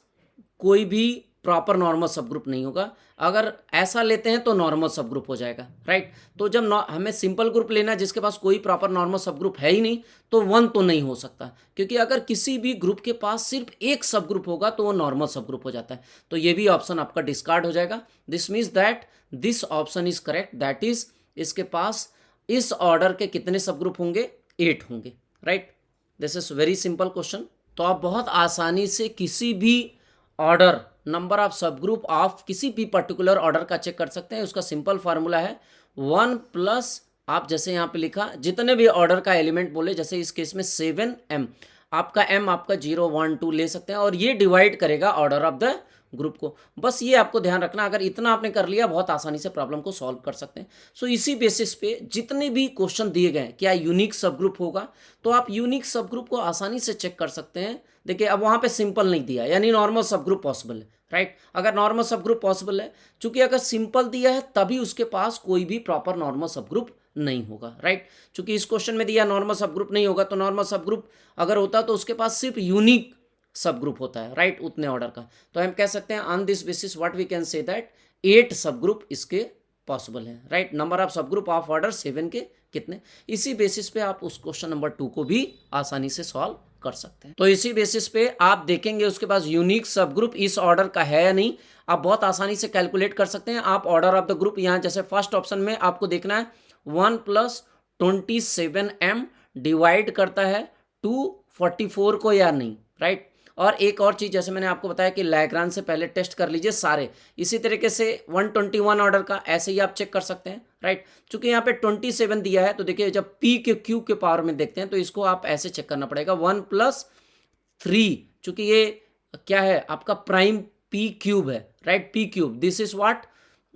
[SPEAKER 1] कोई भी प्रॉपर नॉर्मल सब ग्रुप नहीं होगा। अगर ऐसा लेते हैं तो नॉर्मल सब ग्रुप हो जाएगा, राइट। तो जब हमें सिंपल ग्रुप लेना है जिसके पास कोई प्रॉपर नॉर्मल सब ग्रुप है ही नहीं, तो 1 तो नहीं हो सकता, क्योंकि अगर किसी भी ग्रुप के पास सिर्फ एक सब ग्रुप होगा तो वो नॉर्मल सब ग्रुप हो जाता है। तो ये भी ऑप्शन आपका डिस्कार्ड हो जाएगा। This means that this option is correct, that is इसके पास इस ऑर्डर के कितने सब ग्रुप होंगे? 8 होंगे, right. This is very simple question. तो आप बहुत आसानी से किसी भी order, number of subgroup of किसी भी पर्टिकुलर ऑर्डर का चेक कर सकते हैं। उसका सिंपल फार्मूला है 1 प्लस, आप जैसे यहाँ पे लिखा जितने भी ऑर्डर का एलिमेंट बोले, जैसे इस केस में 7m, आपका m आपका 0 1 2 ले सकते हैं, और ये डिवाइड करेगा ऑर्डर ऑफ द ग्रुप को। बस ये आपको ध्यान रखना, अगर इतना आपने कर लिया बहुत आसानी से प्रॉब्लम को सॉल्व कर सकते हैं। सो इसी बेसिस पे जितने भी क्वेश्चन दिए गए, क्या यूनिक सब ग्रुप होगा, तो आप यूनिक सब ग्रुप को आसानी से चेक कर सकते हैं। देखिए अब वहाँ पे सिंपल नहीं दिया, यानी नॉर्मल सब ग्रुप पॉसिबल है, राइट। अगर नॉर्मल सब ग्रुप पॉसिबल है, चूंकि अगर सिंपल दिया है तभी उसके पास कोई भी प्रॉपर नॉर्मल सब ग्रुप नहीं होगा, राइट। चूंकि इस क्वेश्चन में दिया नॉर्मल सब ग्रुप नहीं होगा, तो नॉर्मल सब ग्रुप अगर होता तो उसके पास सिर्फ यूनिक सब ग्रुप होता है, राइट, उतने ऑर्डर का। तो हम कह सकते हैं on this basis what we can say that 8 subgroup इसके पॉसिबल है, right. Number of subgroup of order 7 के कितने? इसी बेसिस पे आप उस क्वेश्चन नंबर 2 को भी आसानी से सॉल्व कर सकते हैं। तो इसी बेसिस पे आप देखेंगे उसके पास यूनिक सब ग्रुप इस ऑर्डर का है या नहीं, आप बहुत आसानी से कैलकुलेट कर सकते हैं। आप ऑर्डर ऑफ द ग्रुप यहाँ जैसे फर्स्ट ऑप्शन में आपको देखना है 1 प्लस 27m डिवाइड करता है 244 को या नहीं, राइट। और एक और चीज़, जैसे मैंने आपको बताया कि लैग्रांज से पहले टेस्ट कर लीजिए सारे, इसी तरीके से 121 ऑर्डर का ऐसे ही आप चेक कर सकते हैं, राइट। चूंकि यहाँ पे 27 दिया है, तो देखिए जब p के q के पावर में देखते हैं तो इसको आप ऐसे चेक करना पड़ेगा 1 प्लस 3, चूंकि ये क्या है आपका प्राइम p क्यूब है, right, p cube. This is what,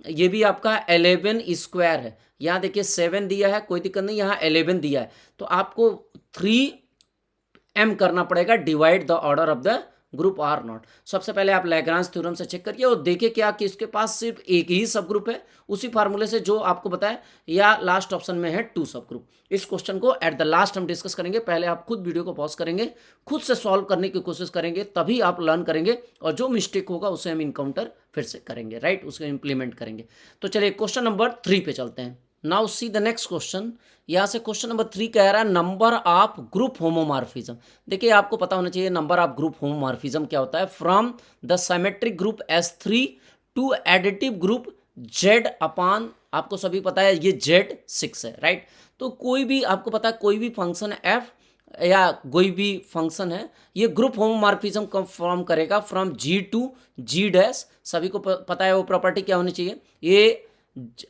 [SPEAKER 1] ये भी आपका 11 स्क्वायर है। यहाँ देखिए 7 दिया है, कोई दिक्कत नहीं, यहाँ 11 दिया है, तो आपको 3m करना पड़ेगा divide the order of the group or not. सबसे पहले आप लैग्रांज थ्योरम से चेक करिए और देखिए क्या कि इसके पास सिर्फ एक ही सब ग्रुप है, उसी फार्मूले से जो आपको बताया, या लास्ट ऑप्शन में है 2 सब ग्रुप। इस क्वेश्चन को एट द लास्ट हम डिस्कस करेंगे। पहले आप खुद वीडियो को पॉज करेंगे, खुद से सॉल्व करने की कोशिश करेंगे, तभी आप लर्न करेंगे, और जो मिस्टेक होगा उसे हम इनकाउंटर फिर से करेंगे, राइट, उसको इंप्लीमेंट करेंगे। तो चलिए क्वेश्चन नंबर 3 पे चलते हैं। Now see the next question. यहाँ से क्वेश्चन नंबर 3 कह रहा है नंबर ऑफ ग्रुप होमोमॉर्फिज्म। देखिए आपको पता होना चाहिए नंबर ऑफ ग्रुप होमोमॉर्फिज्म क्या होता है। From the symmetric group S3 to additive group Z upon, आपको सभी पता है ये Z6 है, राइट। तो कोई भी आपको पता है कोई भी फंक्शन f या कोई भी फंक्शन है, ये ग्रुप होमोमॉर्फिज्म को फॉर्म करेगा from G to G dash. सभी को पता है वो प्रॉपर्टी क्या होनी चाहिए, ये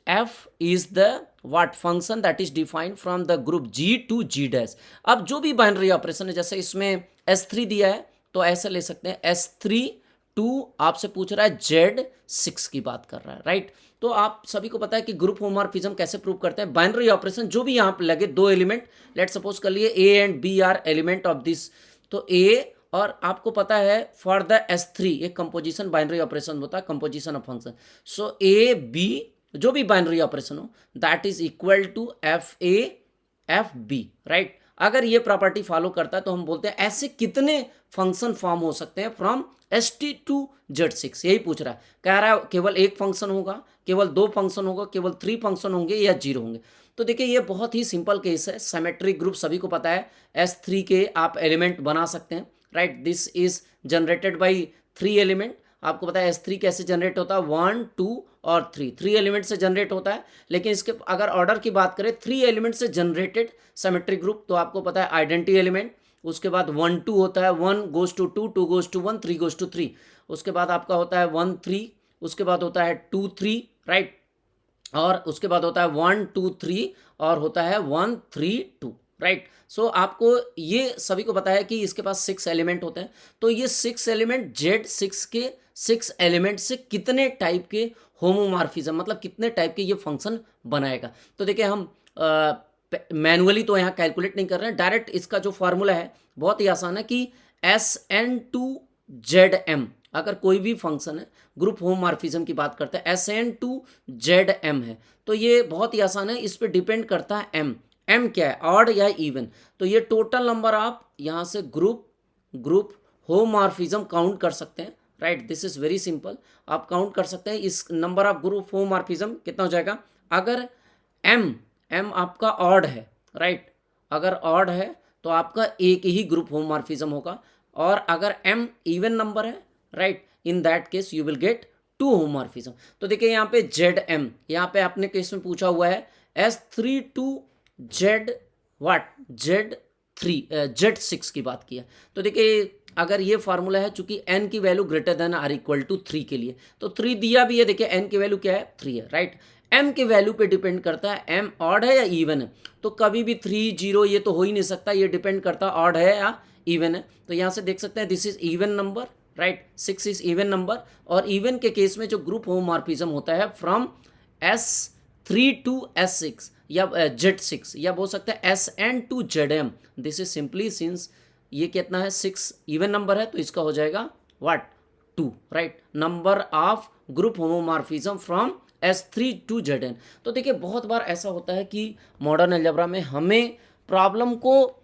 [SPEAKER 1] f is the what function that is defined from the group G to G dash। अब जो भी बाइनरी ऑपरेशन है, जैसे इसमें S3 दिया है तो ऐसे ले सकते हैं S3 टू, आपसे पूछ रहा है Z6 की बात कर रहा है, राइट। तो आप सभी को पता है कि ग्रुप होमोमॉर्फिज्म कैसे प्रूव करते हैं। बाइनरी ऑपरेशन जो भी यहाँ पे लगे, दो एलिमेंट, लेट सपोज कर लिए A and B are element of this, तो ए और आपको पता है फॉर द S3 एक कंपोजिशन बाइनरी ऑपरेशन होता है, composition of function. So A B जो भी बाइनरी ऑपरेशन हो that is equal to FA/FB, right. अगर ये प्रॉपर्टी फॉलो करता है तो हम बोलते हैं ऐसे कितने फंक्शन फॉर्म हो सकते हैं फ्रॉम ST to Z6, यही पूछ रहा है। कह रहा है केवल एक फंक्शन होगा, केवल दो फंक्शन होगा, केवल 3 फंक्शन होंगे या 0 होंगे। तो देखिए ये बहुत ही सिंपल केस है। सिमेट्रिक ग्रुप सभी को पता है, S3 के आप एलिमेंट बना सकते हैं, right. This is generated by 3 element. आपको पता है S3 कैसे जनरेट होता है, 1 2 और 3 एलिमेंट से जनरेट होता है। लेकिन इसके अगर ऑर्डर की बात करें 3 एलिमेंट से जनरेटेड सिमेट्रिक ग्रुप, तो आपको पता है आइडेंटिटी एलिमेंट, उसके बाद 1 2 होता है, 1 goes to 2, 2 goes to 1, 3 goes to 3, उसके बाद आपका होता है 1 3, उसके बाद होता है 2 3, राइट, और उसके बाद होता है 1 2 3 और होता है 1 3 2, राइट। सो आपको ये सभी को पता है कि इसके पास 6 एलिमेंट होते हैं। तो ये 6 एलिमेंट Z6 के 6 एलिमेंट से कितने टाइप के होमोमॉर्फिज्म, मतलब कितने टाइप के ये फंक्शन बनाएगा। तो देखिए हम मैनुअली तो यहाँ कैलकुलेट नहीं कर रहे हैं, डायरेक्ट इसका जो फार्मूला है बहुत ही आसान है कि SN2ZM, अगर कोई भी फंक्शन है ग्रुप होमोमॉर्फिज्म की बात करते हैं SN2ZM है, तो ये बहुत ही आसान है। इस पे डिपेंड करता है M क्या है, ऑड या इवन। तो ये टोटल नंबर आप यहाँ से ग्रुप होमोमॉर्फिज्म काउंट कर सकते हैं, right. This is very simple, आप काउंट कर सकते हैं इस नंबर ऑफ ग्रुप होमोमॉर्फिज्म कितना हो जाएगा। अगर M आपका ऑड है, राइट, अगर ऑड है तो आपका एक ही ग्रुप होमोमॉर्फिज्म होगा, और अगर M इवन नंबर है, right, in that case you will gate 2 homomorphism. तो देखिए यहाँ पे ZM, यहाँ पे आपने केस में पूछा हुआ है S3 to Z6 की बात किया। तो देखिए अगर ये फार्मूला है, चूंकि n की value greater than or equal to 3 के लिए, तो 3 दिया भी है, देखिए n की वैल्यू क्या है, 3 है, राइट। m के वैल्यू पे डिपेंड करता है m ऑड है या इवन है, तो कभी भी 3 0 ये तो हो ही नहीं सकता, ये डिपेंड करता है ऑड है या इवन है। तो यहाँ से देख सकते हैं this is even number, right, 6 is even number, और इवन के केस में जो ग्रुप होमोमॉर्फिज्म होता है फ्रॉम S3 to S6 या Z6, या बोल सकते हैं SN2ZM। This is simply since ये कितना है, 6 इवन नंबर है, तो इसका हो जाएगा what, 2, right, number of group homomorphism from S3 to ZN। तो देखिए बहुत बार ऐसा होता है कि मॉडर्न अलजेब्रा में हमें प्रॉब्लम को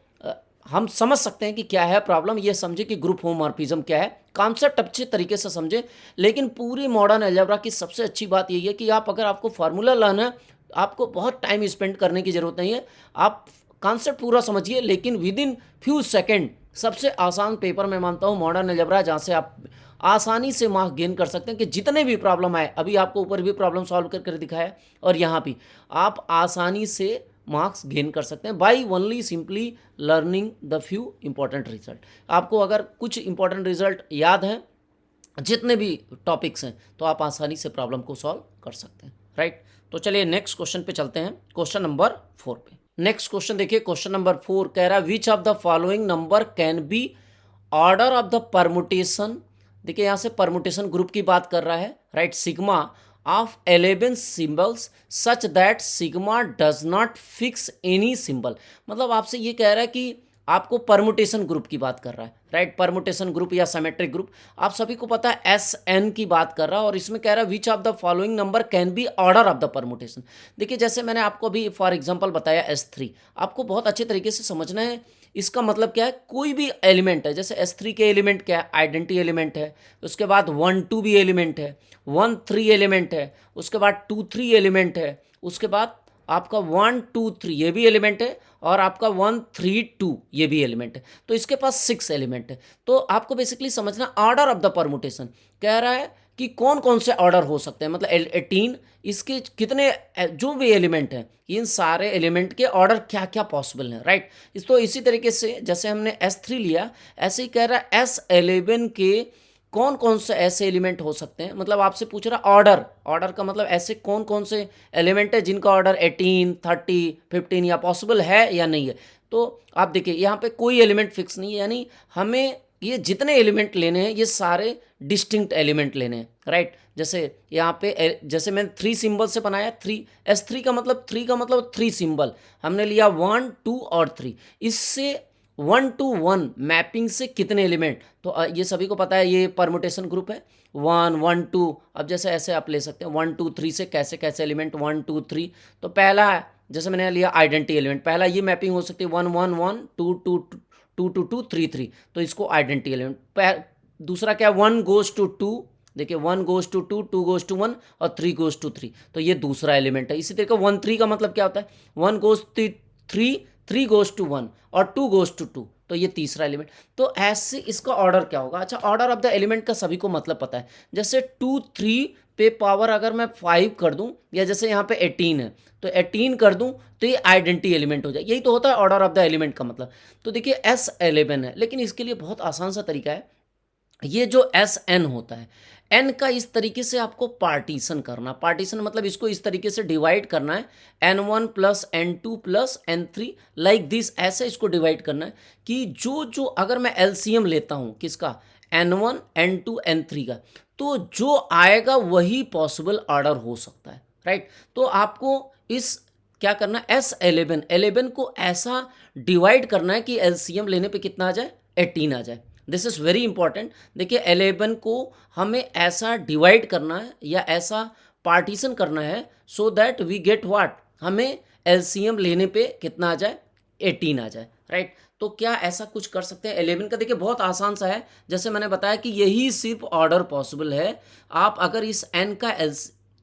[SPEAKER 1] हम समझ सकते हैं कि क्या है प्रॉब्लम, ये समझे कि ग्रुप होमोमॉर्फिज्म क्या है, कॉन्सेप्ट अच्छे तरीके से समझे। लेकिन पूरी मॉडर्न अलजेब्रा की सबसे अच्छी बात यही है कि अगर आपको फार्मूला लाना है, आपको बहुत टाइम स्पेंड करने की ज़रूरत नहीं है, आप कॉन्सेप्ट पूरा समझिए, लेकिन विद इन फ्यू सेकेंड सबसे आसान पेपर मैं मानता हूँ मॉडर्न अलजेब्रा, जहाँ से आप आसानी से मार्क्स गेन कर सकते हैं कि जितने भी प्रॉब्लम आए, अभी आपको ऊपर भी प्रॉब्लम सॉल्व कर दिखाया है और यहाँ भी आप आसानी से मार्क्स गेन कर सकते हैं by only simply learning the few important result. आपको अगर कुछ इंपॉर्टेंट रिजल्ट याद हैं, जितने भी टॉपिक्स हैं, तो आप आसानी से प्रॉब्लम को सॉल्व कर सकते हैं, राइट। तो चलिए नेक्स्ट क्वेश्चन पे चलते हैं, क्वेश्चन नंबर 4 पे। नेक्स्ट क्वेश्चन देखिए, क्वेश्चन नंबर 4 कह रहा है which of the following number can be order of the permutation. देखिए यहाँ से परमुटेशन ग्रुप की बात कर रहा है, right, sigma of 11 symbols such that sigma does not fix any symbol. मतलब आपसे ये कह रहा है कि आपको परमुटेशन ग्रुप की बात कर रहा है, राइट, परमुटेशन ग्रुप या सिमेट्रिक ग्रुप। आप सभी को पता है SN की बात कर रहा है, और इसमें कह रहा है which of the following number can be order of the permutation. देखिए जैसे मैंने आपको अभी फॉर एग्जांपल बताया S3, आपको बहुत अच्छे तरीके से समझना है इसका मतलब क्या है। कोई भी एलिमेंट है, जैसे S3 के एलिमेंट क्या है, आइडेंटिटी एलिमेंट है, उसके बाद 1 2 भी एलिमेंट है, 1 3 एलिमेंट है, उसके बाद 2 3 एलिमेंट है, उसके बाद आपका 1 2 3 ये भी एलिमेंट है, और आपका 1 3 2 ये भी एलिमेंट है। तो इसके पास 6 एलिमेंट है। तो आपको बेसिकली समझना ऑर्डर ऑफ द परमुटेशन कह रहा है कि कौन कौन से ऑर्डर हो सकते हैं, मतलब 18 इसके कितने जो भी एलिमेंट हैं, इन सारे एलिमेंट के ऑर्डर क्या क्या पॉसिबल हैं, राइट। तो इसी तरीके से जैसे हमने S3 लिया, ऐसे ही कह रहा है S11 के कौन कौन से ऐसे एलिमेंट हो सकते हैं, मतलब आपसे पूछ रहा ऑर्डर का मतलब ऐसे कौन कौन से एलिमेंट है जिनका ऑर्डर 18 30 15 या पॉसिबल है या नहीं है। तो आप देखिए यहाँ पे कोई एलिमेंट फिक्स नहीं है, यानी हमें ये जितने एलिमेंट लेने हैं ये सारे डिस्टिंक्ट एलिमेंट लेने हैं, राइट। जैसे यहाँ पे जैसे मैंने 3 सिंबल से बनाया, 3 का मतलब 3 सिंबल हमने लिया, 1 2 और 3। इससे 1 to 1 मैपिंग से कितने एलिमेंट, तो ये सभी को पता है, ये परमुटेशन ग्रुप है, 1 1 2। अब जैसे ऐसे आप ले सकते हैं 1 2 3 से कैसे कैसे एलिमेंट 1 2 3। तो पहला जैसे मैंने लिया आइडेंटिटी एलिमेंट, पहला ये मैपिंग हो सकती है 1 1 1 2 2 2 2 2 3 3, तो इसको आइडेंटिटी एलिमेंट। दूसरा क्या, 1 goes to 2, देखिए 1 goes to 2, 2 goes to 1 और 3 goes to 3, तो ये दूसरा एलिमेंट है। इसी तरीके 1 3 का मतलब क्या होता है, 1 goes to 3, 3 goes to 1 और 2 goes to 2, तो ये तीसरा एलिमेंट। तो ऐसे इसका ऑर्डर क्या होगा, अच्छा ऑर्डर ऑफ द एलिमेंट का सभी को मतलब पता है। जैसे 2 3 पे पावर अगर मैं 5 कर दूं, या जैसे यहाँ पे 18 है तो 18 कर दूं, तो ये आइडेंटिटी एलिमेंट हो जाए। यही तो होता है ऑर्डर ऑफ द एलिमेंट का मतलब। तो देखिए S11 है, लेकिन इसके लिए बहुत आसान सा तरीका है। ये जो SN होता है, N का इस तरीके से आपको पार्टीशन करना, पार्टीशन मतलब इसको इस तरीके से डिवाइड करना है, N1 plus N2 plus N3 like this, ऐसे इसको डिवाइड करना है कि जो अगर मैं LCM लेता हूँ किसका, N1 N2 N3 का, तो जो आएगा वही पॉसिबल ऑर्डर हो सकता है, राइट। तो आपको इस क्या करना है, S11 को ऐसा डिवाइड करना है कि LCM लेने पे कितना आ जाए, 18 आ जाए। This is very important. देखिए 11 को हमें ऐसा डिवाइड करना है या ऐसा पार्टीशन करना है so that we get what, हमें LCM लेने पे कितना आ जाए, 18 आ जाए, राइट। तो क्या ऐसा कुछ कर सकते हैं 11 का, देखिए बहुत आसान सा है। जैसे मैंने बताया कि यही सिर्फ ऑर्डर पॉसिबल है। आप अगर इस N का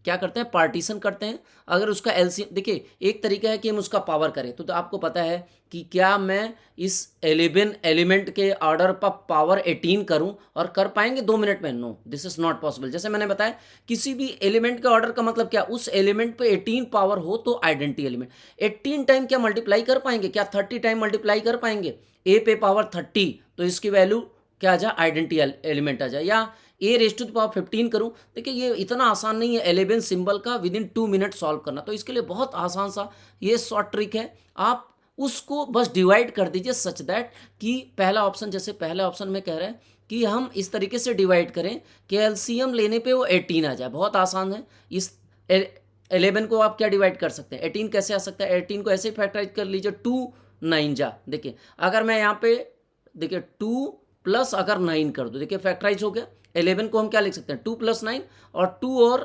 [SPEAKER 1] क्या करते हैं, पार्टीशन करते हैं, अगर उसका LCM, देखिए एक तरीका है कि हम उसका पावर करें, तो आपको पता है कि क्या मैं इस 11 एलिमेंट के ऑर्डर पर पावर 18 करूं और कर पाएंगे 2 मिनट में, no this is not possible. जैसे मैंने बताया किसी भी एलिमेंट के ऑर्डर का मतलब क्या, उस एलिमेंट पे 18 पावर हो तो आइडेंटिटी एलिमेंट। 18 टाइम क्या मल्टीप्लाई कर पाएंगे, क्या 30 टाइम मल्टीप्लाई कर पाएंगे, ए पे पावर 30, तो इसकी वैल्यू क्या आ जाए, आइडेंटिटी एलिमेंट आ जाए। या ए रेज टू द पावर 15 करूं, देखिए ये इतना आसान नहीं है 11 सिंबल का विद इन 2 मिनट सॉल्व करना। तो इसके लिए बहुत आसान सा ये शॉर्ट ट्रिक है, आप उसको बस डिवाइड कर दीजिए सच दैट कि पहला ऑप्शन, जैसे पहला ऑप्शन में कह रहे हैं कि हम इस तरीके से डिवाइड करें कि LCM लेने पे वो 18 आ जाए। बहुत आसान है। इस 11 को आप क्या डिवाइड कर सकते हैं, 18 कैसे आ सकता है, 18 को ऐसे फैक्टराइज कर लीजिए, 2 9 जा, देखिए अगर मैं यहाँ पे देखिए 2 प्लस अगर 9 कर दो, देखिए फैक्टराइज हो गया। 11 को हम क्या लिख सकते हैं, 2 + 9, और 2 और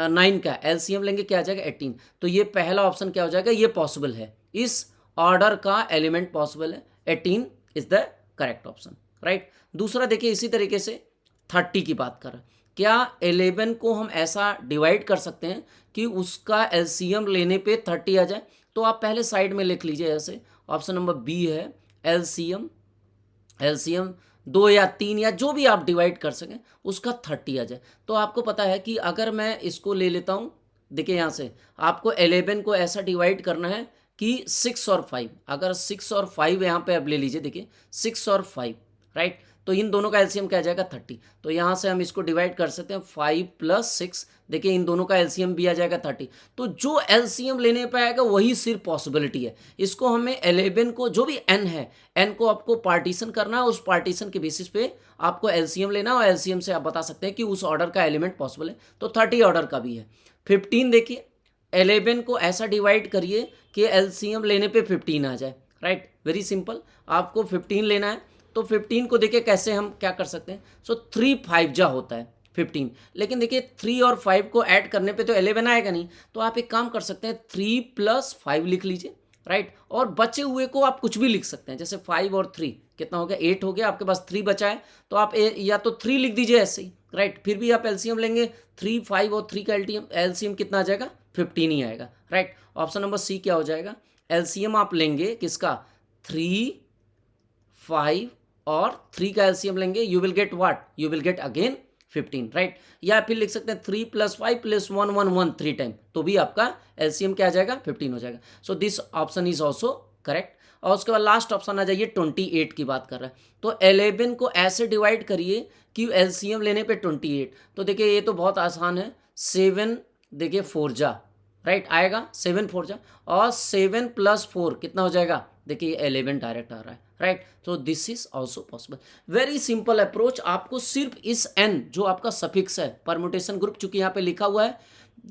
[SPEAKER 1] 9 का LCM लेंगे, क्या आ जाएगा, 18। तो ये पहला ऑप्शन क्या हो जाएगा, ये पॉसिबल है, इस ऑर्डर का एलिमेंट पॉसिबल है, 18 is the correct option, right. दूसरा देखिए इसी तरीके से 30 की बात कर रहे हैं, क्या 11 को हम ऐसा डिवाइड कर सकते हैं कि उसका LCM लेने पे 30 आ जाए। तो आप पहले साइड में लिख लीजिए, ऐसे ऑप्शन नंबर बी है, LCM 2 या 3 या जो भी आप डिवाइड कर सकें उसका 30 आ जाए। तो आपको पता है कि अगर मैं इसको ले लेता हूँ, देखिए यहाँ से आपको 11 को ऐसा डिवाइड करना है कि 6 और 5, अगर 6 और 5 यहाँ पे आप ले लीजिए, देखिए 6 और 5, राइट। तो इन दोनों का LCM क्या आ जाएगा, 30। तो यहाँ से हम इसको डिवाइड कर सकते हैं 5 + 6, देखिए इन दोनों का LCM भी आ जाएगा 30। तो जो LCM लेने पे आएगा वही सिर्फ पॉसिबिलिटी है। इसको हमें 11 को, जो भी N है, N को आपको पार्टीशन करना है, उस पार्टीशन के बेसिस पे आपको LCM लेना है, और LCM से आप बता सकते हैं कि उस ऑर्डर का एलिमेंट पॉसिबल है। तो 30 ऑर्डर का भी है। 15 देखिए 11 को ऐसा डिवाइड करिए कि LCM लेने पे 15 आ जाए, राइट। वेरी सिंपल, आपको 15 लेना है। तो 15 को देखिए कैसे हम क्या कर सकते हैं, सो 3 5 जा होता है 15, लेकिन देखिए 3 और 5 को ऐड करने पे तो 11 आएगा नहीं। तो आप एक काम कर सकते हैं, 3 + 5 लिख लीजिए, राइट। और बचे हुए को आप कुछ भी लिख सकते हैं, जैसे 5 और 3 कितना हो गया, 8 हो गया, आपके पास 3 बचा है, तो आप या तो 3 लिख दीजिए ऐसे ही, राइट। फिर भी आप LCM लेंगे, 3 5 और 3 का LCM कितना आ जाएगा, 15 ही आएगा, राइट। ऑप्शन नंबर सी क्या हो जाएगा, LCM आप लेंगे किसका, 3 5 और 3 का LCM लेंगे, you will get what, you will gate again 15, right. या फिर लिख सकते हैं 3 + 5 + 1 1 1 3 टाइम, तो भी आपका LCM क्या आ जाएगा, 15 हो जाएगा। So this option is also correct. और उसके बाद लास्ट ऑप्शन आ जाइए 28 की बात कर रहा है। तो 11 को ऐसे डिवाइड करिए कि LCM लेने पे 28। तो देखिए ये तो बहुत आसान है, 7 देखिए 4 जा, राइट आएगा, 7 4 जा, और 7 + 4 कितना हो जाएगा, देखिए 11 डायरेक्ट आ रहा है, राइट। तो this is also possible. Very simple approach. आपको सिर्फ इस एन जो आपका सफिक्स है परमुटेशन ग्रुप, चूंकि यहाँ पे लिखा हुआ है,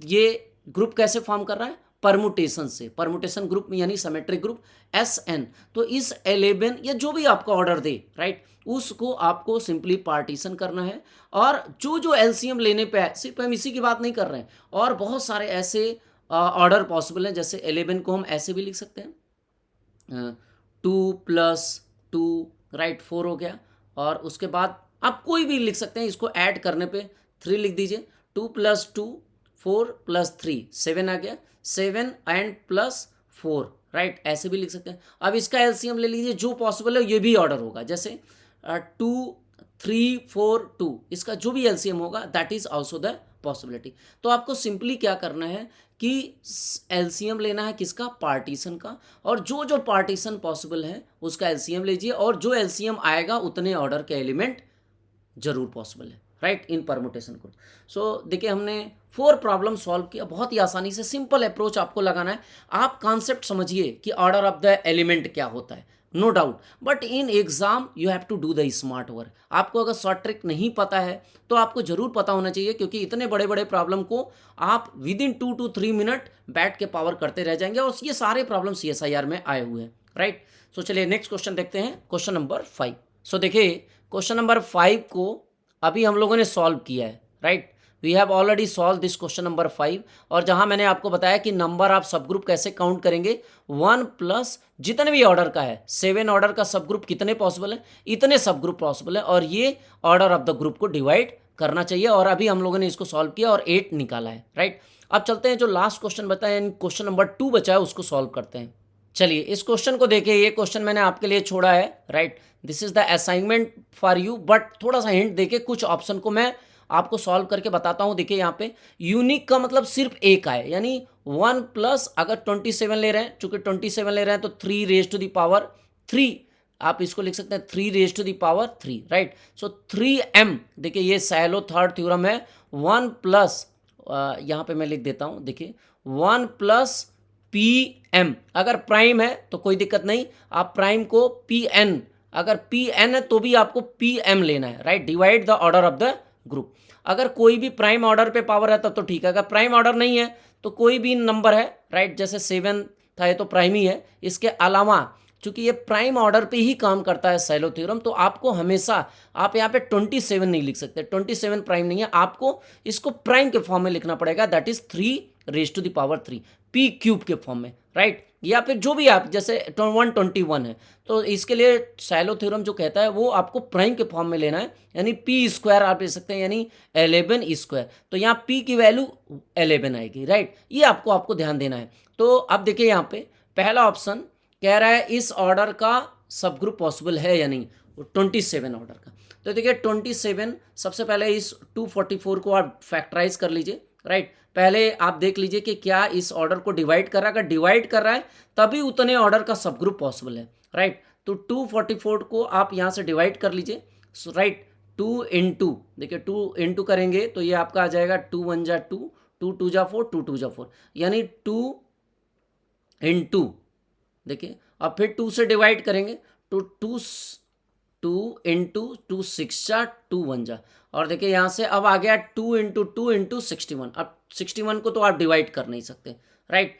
[SPEAKER 1] ये ग्रुप कैसे फॉर्म कर रहा है, परमुटेशन से। परमुटेशन ग्रुप यानी सिमेट्रिक ग्रुप एस एन। तो इस 11 या जो भी आपका ऑर्डर दे, राइट, उसको आपको सिंपली पार्टीशन करना है। और जो जो एलसीएम लेने पे है, सिर्फ हम इसी की बात नहीं कर रहे हैं, और बहुत सारे ऐसे ऑर्डर पॉसिबल हैं। जैसे 11 को हम ऐसे भी लिख सकते हैं, 2+2, राइट, 4 हो गया। और उसके बाद आप कोई भी लिख सकते हैं, इसको ऐड करने पे 3 लिख दीजिए। 2+2 4+3 7 आ गया, 7 एंड +4, राइट, ऐसे भी लिख सकते हैं। अब इसका एलसीएम ले लीजिए, जो पॉसिबल है ये भी ऑर्डर होगा। जैसे 2 3 4 2, इसका जो भी एलसीएम होगा that is also the possibility. तो आपको सिंपली क्या करना है कि एलसीएम लेना है किसका, पार्टीशन का, और जो जो पार्टीशन पॉसिबल है उसका एलसीएम लीजिए, और जो एलसीएम आएगा उतने ऑर्डर के एलिमेंट जरूर पॉसिबल है, राइट, इन परमुटेशन को। सो देखिए हमने 4 प्रॉब्लम सॉल्व किया बहुत ही आसानी से। सिंपल अप्रोच आपको लगाना है। आप कॉन्सेप्ट समझिए कि ऑर्डर ऑफ द एलिमेंट क्या होता है, no doubt, but in exam you have to do the smart work. आपको अगर शॉर्ट ट्रिक नहीं पता है तो आपको जरूर पता होना चाहिए, क्योंकि इतने बड़े बड़े प्रॉब्लम को आप विद इन 2 to 3 मिनट बैठ के पावर करते रह जाएंगे, और ये सारे प्रॉब्लम CSIR में आए हुए हैं, राइट। सो चलिए नेक्स्ट क्वेश्चन देखते हैं, क्वेश्चन नंबर 5। सो देखिए क्वेश्चन नंबर 5 को अभी हम लोगों ने सॉल्व किया है, right. We have already solve this question number 5। और जहां मैंने आपको बताया कि नंबर ऑफ सब ग्रुप कैसे काउंट करेंगे, 1 प्लस जितने भी ऑर्डर का है, 7 ऑर्डर का सब ग्रुप कितने पॉसिबल है, इतने सब ग्रुप पॉसिबल है, और ये ऑर्डर ऑफ द ग्रुप को डिवाइड करना चाहिए। और अभी हम लोगों ने इसको सॉल्व किया और 8 निकाला है, राइट। अब चलते हैं, जो लास्ट क्वेश्चन बचा है, क्वेश्चन नंबर 2 बचा है, उसको सॉल्व करते हैं। चलिए इस क्वेश्चन को देखिए, ये क्वेश्चन मैंने आपके लिए छोड़ा है, right. This is the assignment for you, but थोड़ा सा हिंट देके कुछ ऑप्शन को मैं आपको सॉल्व करके बताता हूं। देखिए यहाँ पे यूनिक का मतलब सिर्फ एक आए, यानी 1 प्लस अगर 27 ले रहे हैं, चूंकि 27 ले रहे हैं तो 3 आप इसको लिख सकते हैं 3 राइट। सो 3m, देखिए ये सैलो थर्ड थ्योरम है। 1 प्लस यहाँ पे मैं लिख देता हूं, देखिए 1 प्लस pm, अगर प्राइम है तो कोई दिक्कत नहीं, आप प्राइम को pn, अगर pn है तो भी आपको pm लेना है, right. Divide the order of the group. अगर कोई भी प्राइम ऑर्डर पे पावर है तब तो ठीक है, अगर प्राइम ऑर्डर नहीं है तो कोई भी नंबर है, राइट, जैसे 7 था ये तो प्राइम ही है। इसके अलावा चूंकि ये प्राइम ऑर्डर पे ही काम करता है सैलो थ्योरम, तो आपको हमेशा, आप यहाँ पे 27 नहीं लिख सकते, 27 प्राइम नहीं है, आपको इसको प्राइम के फॉर्म में लिखना पड़ेगा, दैट इज 3 p क्यूब के फॉर्म में, राइट। या फिर जो भी आप, जैसे 121 है तो इसके लिए सैलो थ्योरम जो कहता है वो आपको प्राइम के फॉर्म में लेना है, यानी p स्क्वायर आप ले सकते हैं, यानी 11 स्क्वायर। तो यहाँ p की वैल्यू 11 आएगी, राइट। ये आपको ध्यान देना है। तो अब देखिए यहाँ पे पहला ऑप्शन कह रहा है इस ऑर्डर का सब ग्रुप पॉसिबल है या नहीं, 27 ऑर्डर का। तो देखिए 27, सबसे पहले इस 244 को आप फैक्टराइज कर लीजिए, राइट। पहले आप देख लीजिए कि क्या इस ऑर्डर को डिवाइड कर रहा है, अगर डिवाइड कर रहा है तभी उतने ऑर्डर का सब ग्रुप पॉसिबल है, राइट। तो 244 को आप यहाँ से डिवाइड कर लीजिए, राइट। 2 into, देखिए 2 into करेंगे तो ये आपका आ जाएगा 2 1 जा 2, 2 2 जा 4, 2 2 जा 4, यानी 2 into, देखिए अब फिर 2 से डिवाइड करेंगे तो 2 into 2 6 जा 2 1 जा, और देखिए यहाँ से अब आ गया 2 into 2 into 61। अब 61 को तो आप डिवाइड कर नहीं सकते, राइट।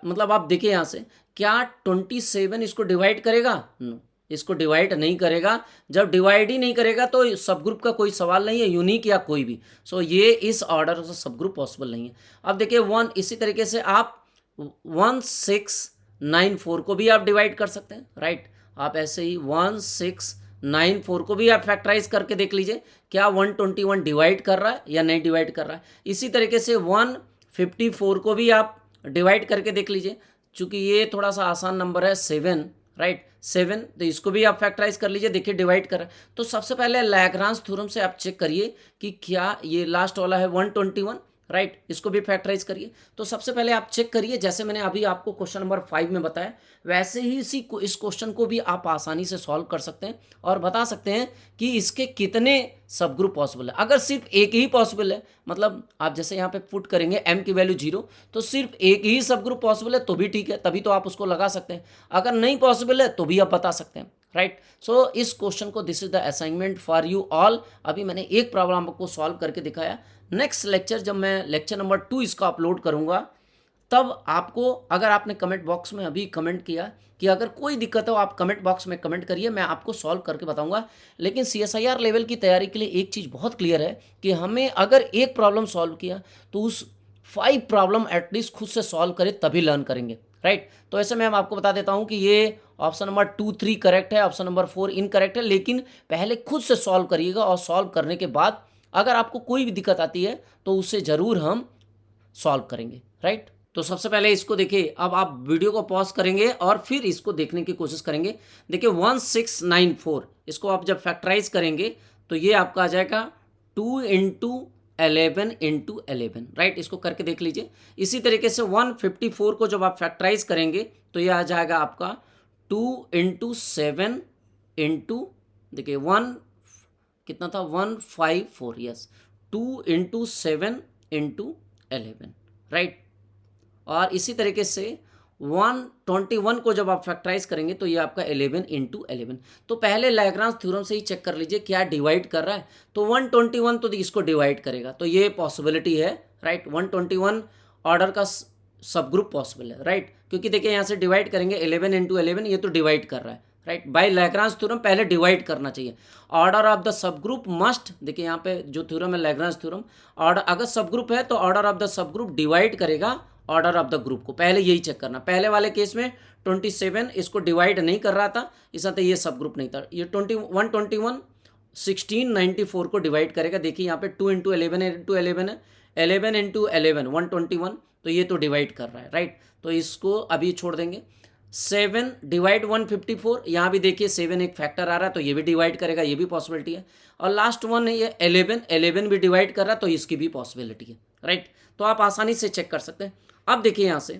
[SPEAKER 1] मतलब आप देखिए यहाँ से क्या 27 इसको डिवाइड करेगा, नो, इसको डिवाइड नहीं करेगा। जब डिवाइड ही नहीं करेगा तो सब ग्रुप का कोई सवाल नहीं है, यूनिक या कोई भी। सो ये इस ऑर्डर से सब ग्रुप पॉसिबल नहीं है। अब देखिए 1, इसी तरीके से आप 1694 को भी आप डिवाइड कर सकते हैं, राइट। आप ऐसे ही 1694 को भी आप फैक्टराइज करके देख लीजिए क्या 121 डिवाइड कर रहा है या नहीं डिवाइड कर रहा है। इसी तरीके से 154 को भी आप डिवाइड करके देख लीजिए, चूंकि ये थोड़ा सा आसान नंबर है 7, राइट, 7, तो इसको भी आप फैक्टराइज कर लीजिए, देखिए डिवाइड कर रहा है। तो सबसे पहले लैग्रांज थ्योरम से आप चेक करिए कि क्या ये लास्ट वाला है 121, राइट, इसको भी फैक्टराइज करिए। तो सबसे पहले आप चेक करिए, जैसे मैंने अभी आपको क्वेश्चन नंबर 5 में बताया, वैसे ही इस क्वेश्चन को भी आप आसानी से सॉल्व कर सकते हैं और बता सकते हैं कि इसके कितने सब ग्रुप पॉसिबल है। अगर सिर्फ एक ही पॉसिबल है, मतलब आप जैसे यहाँ पे पुट करेंगे m की वैल्यू 0, तो सिर्फ एक ही सब ग्रुप पॉसिबल है तो भी ठीक है, तभी तो आप उसको लगा सकते हैं। अगर नहीं पॉसिबल है तो भी आप बता सकते हैं, राइट। सो इस क्वेश्चन को, this is the assignment for you all. अभी मैंने एक प्रॉब्लम आपको सॉल्व करके दिखाया। नेक्स्ट लेक्चर, जब मैं लेक्चर नंबर 2 इसका अपलोड करूंगा, तब आपको, अगर आपने कमेंट बॉक्स में अभी कमेंट किया कि अगर कोई दिक्कत हो, आप कमेंट बॉक्स में कमेंट करिए, मैं आपको सॉल्व करके बताऊंगा। लेकिन CSIR लेवल की तैयारी के लिए एक चीज़ बहुत क्लियर है कि हमें अगर एक प्रॉब्लम सॉल्व किया तो उस 5 प्रॉब्लम एटलीस्ट खुद से सॉल्व करें, तभी लर्न करेंगे, राइट। तो ऐसे में मैं आपको बता देता हूं कि ये ऑप्शन नंबर 2, 3 करेक्ट है, ऑप्शन नंबर 4 इनकरेक्ट है। लेकिन पहले खुद से सॉल्व करिएगा और सॉल्व करने के बाद अगर आपको कोई भी दिक्कत आती है तो उसे ज़रूर हम सॉल्व करेंगे, राइट। तो सबसे पहले इसको देखिए, अब आप वीडियो को पॉज करेंगे और फिर इसको देखने की कोशिश करेंगे। देखिए 1694, इसको आप जब फैक्टराइज करेंगे तो ये आपका आ जाएगा 2 इंटू 11 इंटू 11, राइट। इसको करके देख लीजिए। इसी तरीके से 154 को जब आप फैक्टराइज करेंगे तो ये आ जाएगा आपका 2 इंटू 7 इंटू, देखिए 1 कितना था, 154, यस, 2 इंटू 7 इंटू 11, राइट। और इसी तरीके से 121 को जब आप फैक्टराइज करेंगे तो ये आपका 11 इंटू 11। तो पहले लैग्रांज थ्योरम से ही चेक कर लीजिए क्या डिवाइड कर रहा है। तो 121 तो इसको डिवाइड करेगा, तो ये पॉसिबिलिटी है, राइट। 121 ऑर्डर का सब ग्रुप पॉसिबल है, राइट, क्योंकि देखिए यहाँ से डिवाइड करेंगे 11 इंटू 11, ये तो डिवाइड कर रहा है, राइट। बाय लैग्रांज थ्योरम पहले डिवाइड करना चाहिए। Order of the sub group must, देखिए यहाँ पे जो थ्योरम है लैग्रांज थ्योरम, ऑर्डर अगर सब ग्रुप है तो order of the sub group divide करेगा ऑर्डर ऑफ द ग्रुप को। पहले यही चेक करना। पहले वाले केस में 27 इसको डिवाइड नहीं कर रहा था, इस तरह ये सब ग्रुप नहीं था। ये 121 1694 को डिवाइड करेगा। देखिए यहाँ पे 2 इंटू 11 इंटू 11 है, 11 इंटू 11 121, तो ये तो डिवाइड कर रहा है, राइट। तो इसको अभी छोड़ देंगे। 7 डिवाइड 154, यहाँ भी देखिए 7 एक फैक्टर आ रहा है तो ये भी डिवाइड करेगा, ये भी पॉसिबिलिटी है। और लास्ट वन है ये 11 भी डिवाइड कर रहा है तो इसकी भी पॉसिबिलिटी है, राइट। तो आप आसानी से चेक कर सकते हैं। अब देखिए यहाँ से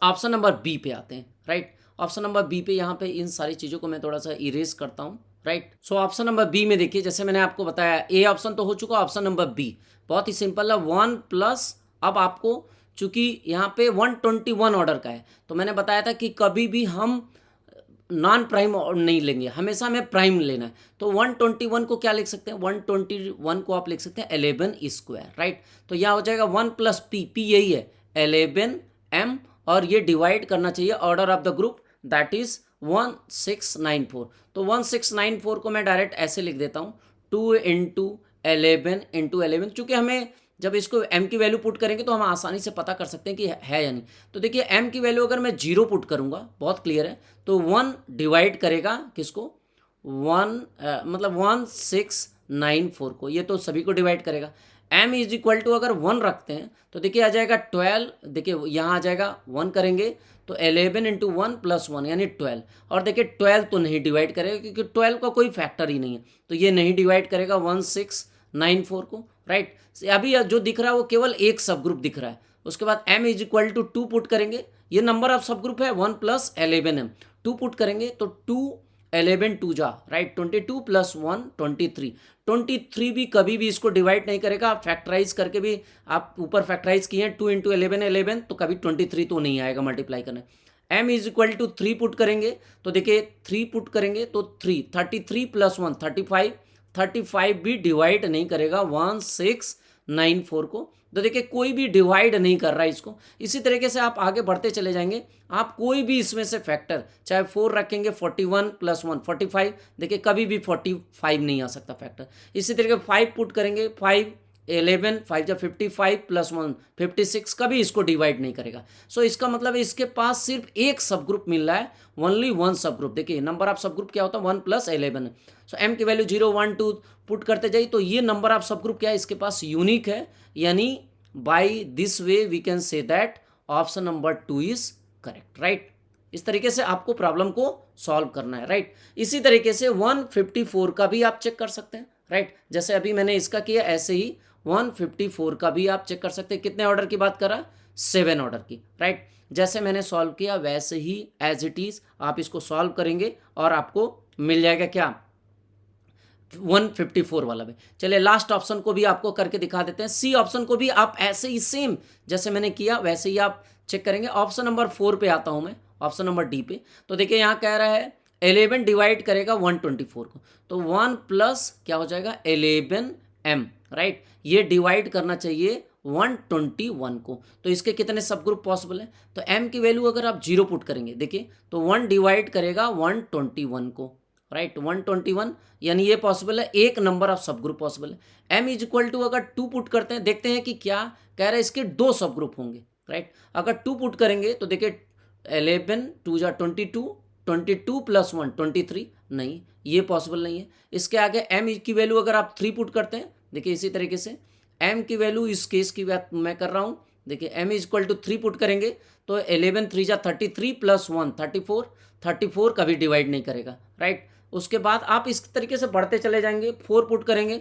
[SPEAKER 1] ऑप्शन नंबर बी पे आते हैं, राइट। ऑप्शन नंबर बी पे यहाँ पे इन सारी चीज़ों को मैं थोड़ा सा इरेज करता हूँ, right. So option number B में देखिए, जैसे मैंने आपको बताया ए ऑप्शन तो हो चुका, ऑप्शन नंबर बी बहुत ही सिंपल है, 1 प्लस, अब आपको चूंकि यहाँ पे 121 ऑर्डर का है तो मैंने बताया था कि कभी भी हम नॉन प्राइम नहीं लेंगे, हमेशा हमें प्राइम लेना है। तो 121 को क्या लिख सकते हैं, 121 को आप लिख सकते हैं 11 स्क्वायर, राइट। तो यह हो जाएगा 1 प्लस पी, पी यही है 11m, और ये डिवाइड करना चाहिए order of the group, that is 1694। तो 1694 को मैं डायरेक्ट ऐसे लिख देता हूँ 2 इंटू 11 इंटू 11, चूँकि हमें जब इसको m की वैल्यू पुट करेंगे तो हम आसानी से पता कर सकते हैं कि है या नहीं। तो देखिए m की वैल्यू अगर मैं 0 पुट करूंगा, बहुत क्लियर है, तो 1 डिवाइड करेगा किसको, 1 मतलब 1694 को, ये तो सभी को डिवाइड करेगा। m इज इक्वल टू अगर 1 रखते हैं तो देखिए आ जाएगा 12, देखिए यहाँ आ जाएगा 1 करेंगे तो 11 इंटू 1 प्लस 1 यानी 12, और देखिए 12 तो नहीं डिवाइड करेगा क्योंकि 12 का कोई फैक्टर ही नहीं है, तो ये नहीं डिवाइड करेगा 1694 को, राइट। अभी जो दिख रहा है वो केवल एक सब ग्रुप दिख रहा है। उसके बाद m is equal to 2 put करेंगे, ये नंबर ऑफ सब ग्रुप है 1 प्लस 11m, 2 पुट करेंगे तो 2 11 2 जा, राइट, 22 प्लस 1 23, 23 भी कभी भी इसको डिवाइड नहीं करेगा। आप फैक्टराइज करके भी, आप ऊपर फैक्टराइज किए हैं 2 इंटू 11 तो कभी 23 तो नहीं आएगा मल्टीप्लाई करने। m is equal to 3 put करेंगे तो देखिए 3 पुट करेंगे तो 3, 33 प्लस 1 35, 35 भी डिवाइड नहीं करेगा 1694 को, तो देखिए कोई भी डिवाइड नहीं कर रहा है इसको। इसी तरीके से आप आगे बढ़ते चले जाएंगे, आप कोई भी इसमें से फैक्टर चाहे 4 रखेंगे 41 प्लस 1 45, देखिए कभी भी 45 नहीं आ सकता फैक्टर। इसी तरीके 5 पुट करेंगे, 5 11 5 जा 55 प्लस 1 56, कभी इसको डिवाइड नहीं करेगा। सो इसका मतलब है इसके पास सिर्फ एक सब ग्रुप मिल रहा है, ओनली 1 सब ग्रुप। देखिए नंबर ऑफ सब ग्रुप क्या होता है 1 प्लस 11। सो m की वैल्यू 0 1 2 पुट करते जाइए तो ये नंबर ऑफ सब ग्रुप क्या है, इसके पास यूनिक है, यानी by this way we can say that option number 2 is correct, right. इस तरीके से आपको प्रॉब्लम को सॉल्व करना है, राइट। इसी तरीके से 154 का भी आप चेक कर सकते हैं, राइट। जैसे अभी मैंने इसका किया, ऐसे ही 154 का भी आप चेक कर सकते हैं। कितने ऑर्डर की बात करा? 7 ऑर्डर की, राइट। जैसे मैंने सॉल्व किया वैसे ही एज इट इज आप इसको सॉल्व करेंगे और आपको मिल जाएगा क्या? 154 वाला भी। चलिए लास्ट ऑप्शन को भी आपको करके दिखा देते हैं। सी ऑप्शन को भी आप ऐसे ही सेम जैसे मैंने किया वैसे ही आप चेक करेंगे। ऑप्शन नंबर 4 पे आता हूं मैं, ऑप्शन नंबर डी पे। तो देखिए यहाँ कह रहा है 11 डिवाइड करेगा 124 को, तो 1 प्लस क्या हो जाएगा? 11m, right. ये डिवाइड करना चाहिए 121 को। तो इसके कितने सब ग्रुप पॉसिबल है? तो m की वैल्यू अगर आप 0 पुट करेंगे, देखिए तो 1 डिवाइड करेगा 121 को, राइट। 121 यानी ये पॉसिबल है, एक number of subgroup possible है। m इज इक्वल टू अगर 2 पुट करते हैं, देखते हैं कि क्या कह रहा है, इसके 2 सब ग्रुप होंगे, राइट। अगर 2 पुट करेंगे तो देखिए 11 2 जा 22, 22 प्लस 1 23, नहीं ये पॉसिबल नहीं है। इसके आगे m की वैल्यू अगर आप 3 पुट करते हैं, देखिए इसी तरीके से m की वैल्यू इस केस की बात मैं कर रहा हूँ, देखिए m is equal to 3 put करेंगे तो 11 3 जा 33 प्लस 1 34, 34 कभी डिवाइड नहीं करेगा, राइट। उसके बाद आप इस तरीके से बढ़ते चले जाएंगे, 4 पुट करेंगे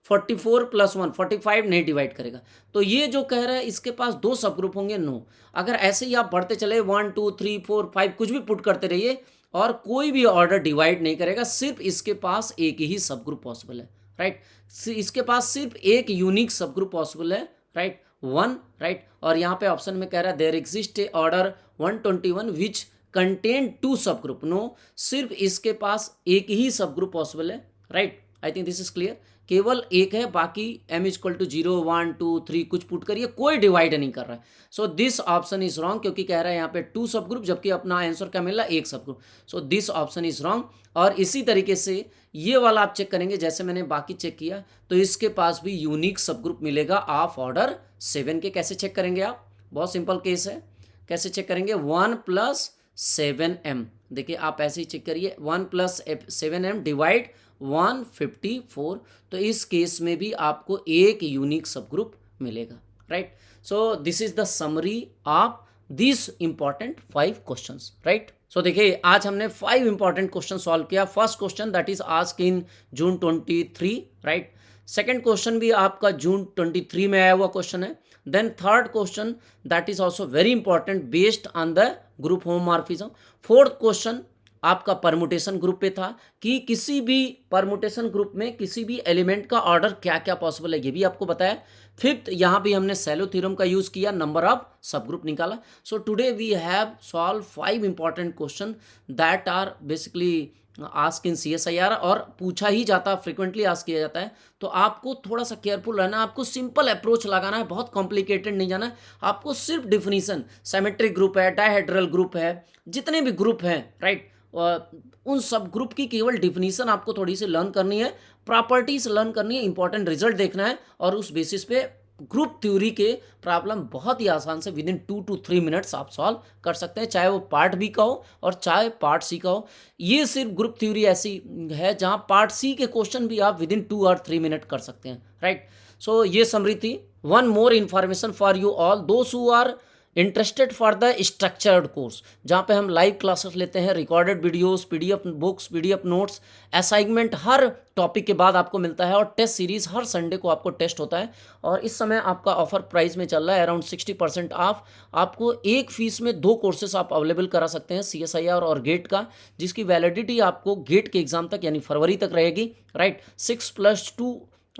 [SPEAKER 1] 44 प्लस 1 45 नहीं डिवाइड करेगा। तो ये जो कह रहा है इसके पास 2 सब ग्रुप होंगे, नो। अगर ऐसे ही आप बढ़ते चले 1 2 3 4 5 कुछ भी पुट करते रहिए और कोई भी ऑर्डर डिवाइड नहीं करेगा, सिर्फ इसके पास एक ही सब ग्रुप पॉसिबल है, राइट। इसके पास सिर्फ एक यूनिक सब ग्रुप पॉसिबल है, राइट, 1, राइट। और यहाँ पे ऑप्शन में कह रहा है there exist a order 121 which contain 2 सब ग्रुप, नो, सिर्फ इसके पास एक ही सब ग्रुप पॉसिबल है, right. I think this is clear. केवल एक है, बाकी m इज इक्वल टू 0 1 2 3 कुछ पुट करिए, कोई डिवाइड नहीं कर रहा है। So this option is wrong, क्योंकि कह रहा है यहाँ पे 2 सब ग्रुप, जबकि अपना आंसर क्या मिल रहा है? एक सब group. So this option is wrong. और इसी तरीके से ये वाला आप चेक करेंगे, जैसे मैंने बाकी चेक किया तो इसके पास भी यूनिक सब ग्रुप मिलेगा ऑफ ऑर्डर 7 के। कैसे चेक करेंगे आप? बहुत सिंपल केस है। कैसे चेक करेंगे? 1 प्लस 7m, देखिए आप ऐसे ही चेक करिए, 1 प्लस 7m डिवाइड 154, तो इस केस में भी आपको एक यूनिक सब ग्रुप मिलेगा, right. So this is the summary of this important 5 questions, right. So देखिए आज हमने 5 इंपॉर्टेंट क्वेश्चन सॉल्व किया। First question that is ask in June 23, right. Second question भी आपका जून 23 में आया हुआ क्वेश्चन है। Then third question that is also very important based on the group homomorphism. Fourth question आपका परमुटेशन ग्रुप पे था कि किसी भी परमुटेशन ग्रुप में किसी भी एलिमेंट का ऑर्डर क्या क्या पॉसिबल है, ये भी आपको बताया। फिफ्थ यहाँ भी हमने सेलो थ्योरम का यूज किया, नंबर ऑफ सब ग्रुप निकाला। So today we have solve 5 important question that are basically ask in CSIR और पूछा ही जाता, फ्रिक्वेंटली आस्क किया जाता है। तो आपको थोड़ा सा केयरफुल रहना, आपको सिंपल अप्रोच लगाना है, बहुत कॉम्प्लिकेटेड नहीं जाना है। आपको सिर्फ डिफिनीशन, सिमेट्रिक ग्रुप है, डायहेड्रल ग्रुप है, जितने भी ग्रुप हैं, राइट, उन सब ग्रुप की केवल डिफिनीशन आपको थोड़ी सी लर्न करनी है, प्रॉपर्टीज लर्न करनी है, इंपॉर्टेंट रिजल्ट देखना है, और उस बेसिस पे ग्रुप थ्योरी के प्रॉब्लम बहुत ही आसान से विद इन 2 to 3 मिनट्स आप सॉल्व कर सकते हैं, चाहे वो पार्ट बी का हो और चाहे पार्ट सी का हो। ये सिर्फ ग्रुप थ्योरी ऐसी है जहाँ पार्ट सी के क्वेश्चन भी आप विद इन 2 और 3 मिनट कर सकते हैं, राइट। सो ये समरी थी। One more information for you all those who are interested for the structured course, जहाँ पे हम लाइव क्लासेस लेते हैं, recorded videos, PDF books, PDF notes, assignment हर टॉपिक के बाद आपको मिलता है, और टेस्ट सीरीज हर संडे को आपको टेस्ट होता है। और इस समय आपका ऑफर प्राइस में चल रहा है अराउंड 60% ऑफ। आपको एक फीस में 2 कोर्सेस आप अवेलेबल करा सकते हैं, CSIR और गेट का, जिसकी वैलिडिटी आपको गेट के एग्जाम तक यानी फरवरी तक रहेगी, राइट। 6 + 2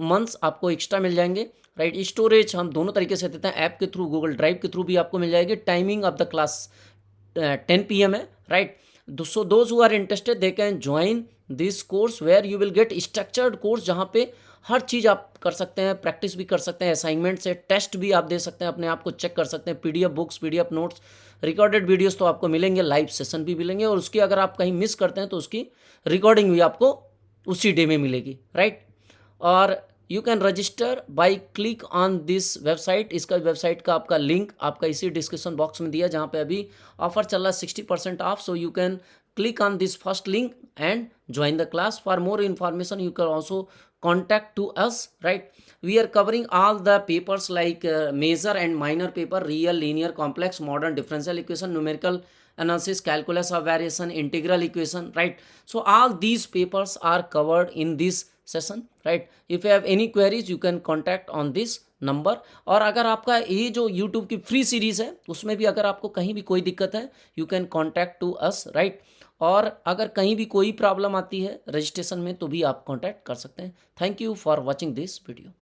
[SPEAKER 1] मंथ्स आपको एक्स्ट्रा मिल जाएंगे, राइट। स्टोरेज हम दोनों तरीके से देते हैं, ऐप के थ्रू, गूगल ड्राइव के थ्रू भी आपको मिल जाएगी। Timing of the class 10 PM है, right. So those who are interested they can join this course where you will get structured course, जहाँ पे हर चीज़ आप कर सकते हैं, प्रैक्टिस भी कर सकते हैं, असाइनमेंट से टेस्ट भी आप दे सकते हैं, अपने आप को चेक कर सकते हैं, PDF books, PDF notes, recorded videos तो आपको मिलेंगे, लाइव सेशन भी मिलेंगे, और उसकी अगर आप कहीं मिस करते हैं तो उसकी रिकॉर्डिंग भी आपको उसी डे में मिलेगी, राइट। और you can register by click on this website. इसका वेबसाइट का आपका लिंक आपका इसी डिस्क्रिप्शन बॉक्स में दिया, जहाँ पे अभी ऑफर चल रहा है 60% of. So you can click on this first link and join the class. For more information you can also contact to us, right. We are covering all the papers like major and minor paper, real, linear, complex, modern, differential equation, numerical analysis, calculus of variation, integral equation, right. So all these papers are covered in this session, right. If you have any queries you can contact on this number. और अगर आपका ये जो यूट्यूब की फ्री सीरीज़ है उसमें भी अगर आपको कहीं भी कोई दिक्कत है you can contact to us, right. और अगर कहीं भी कोई प्रॉब्लम आती है रजिस्ट्रेशन में तो भी आप कॉन्टैक्ट कर सकते हैं। Thank you for watching this video.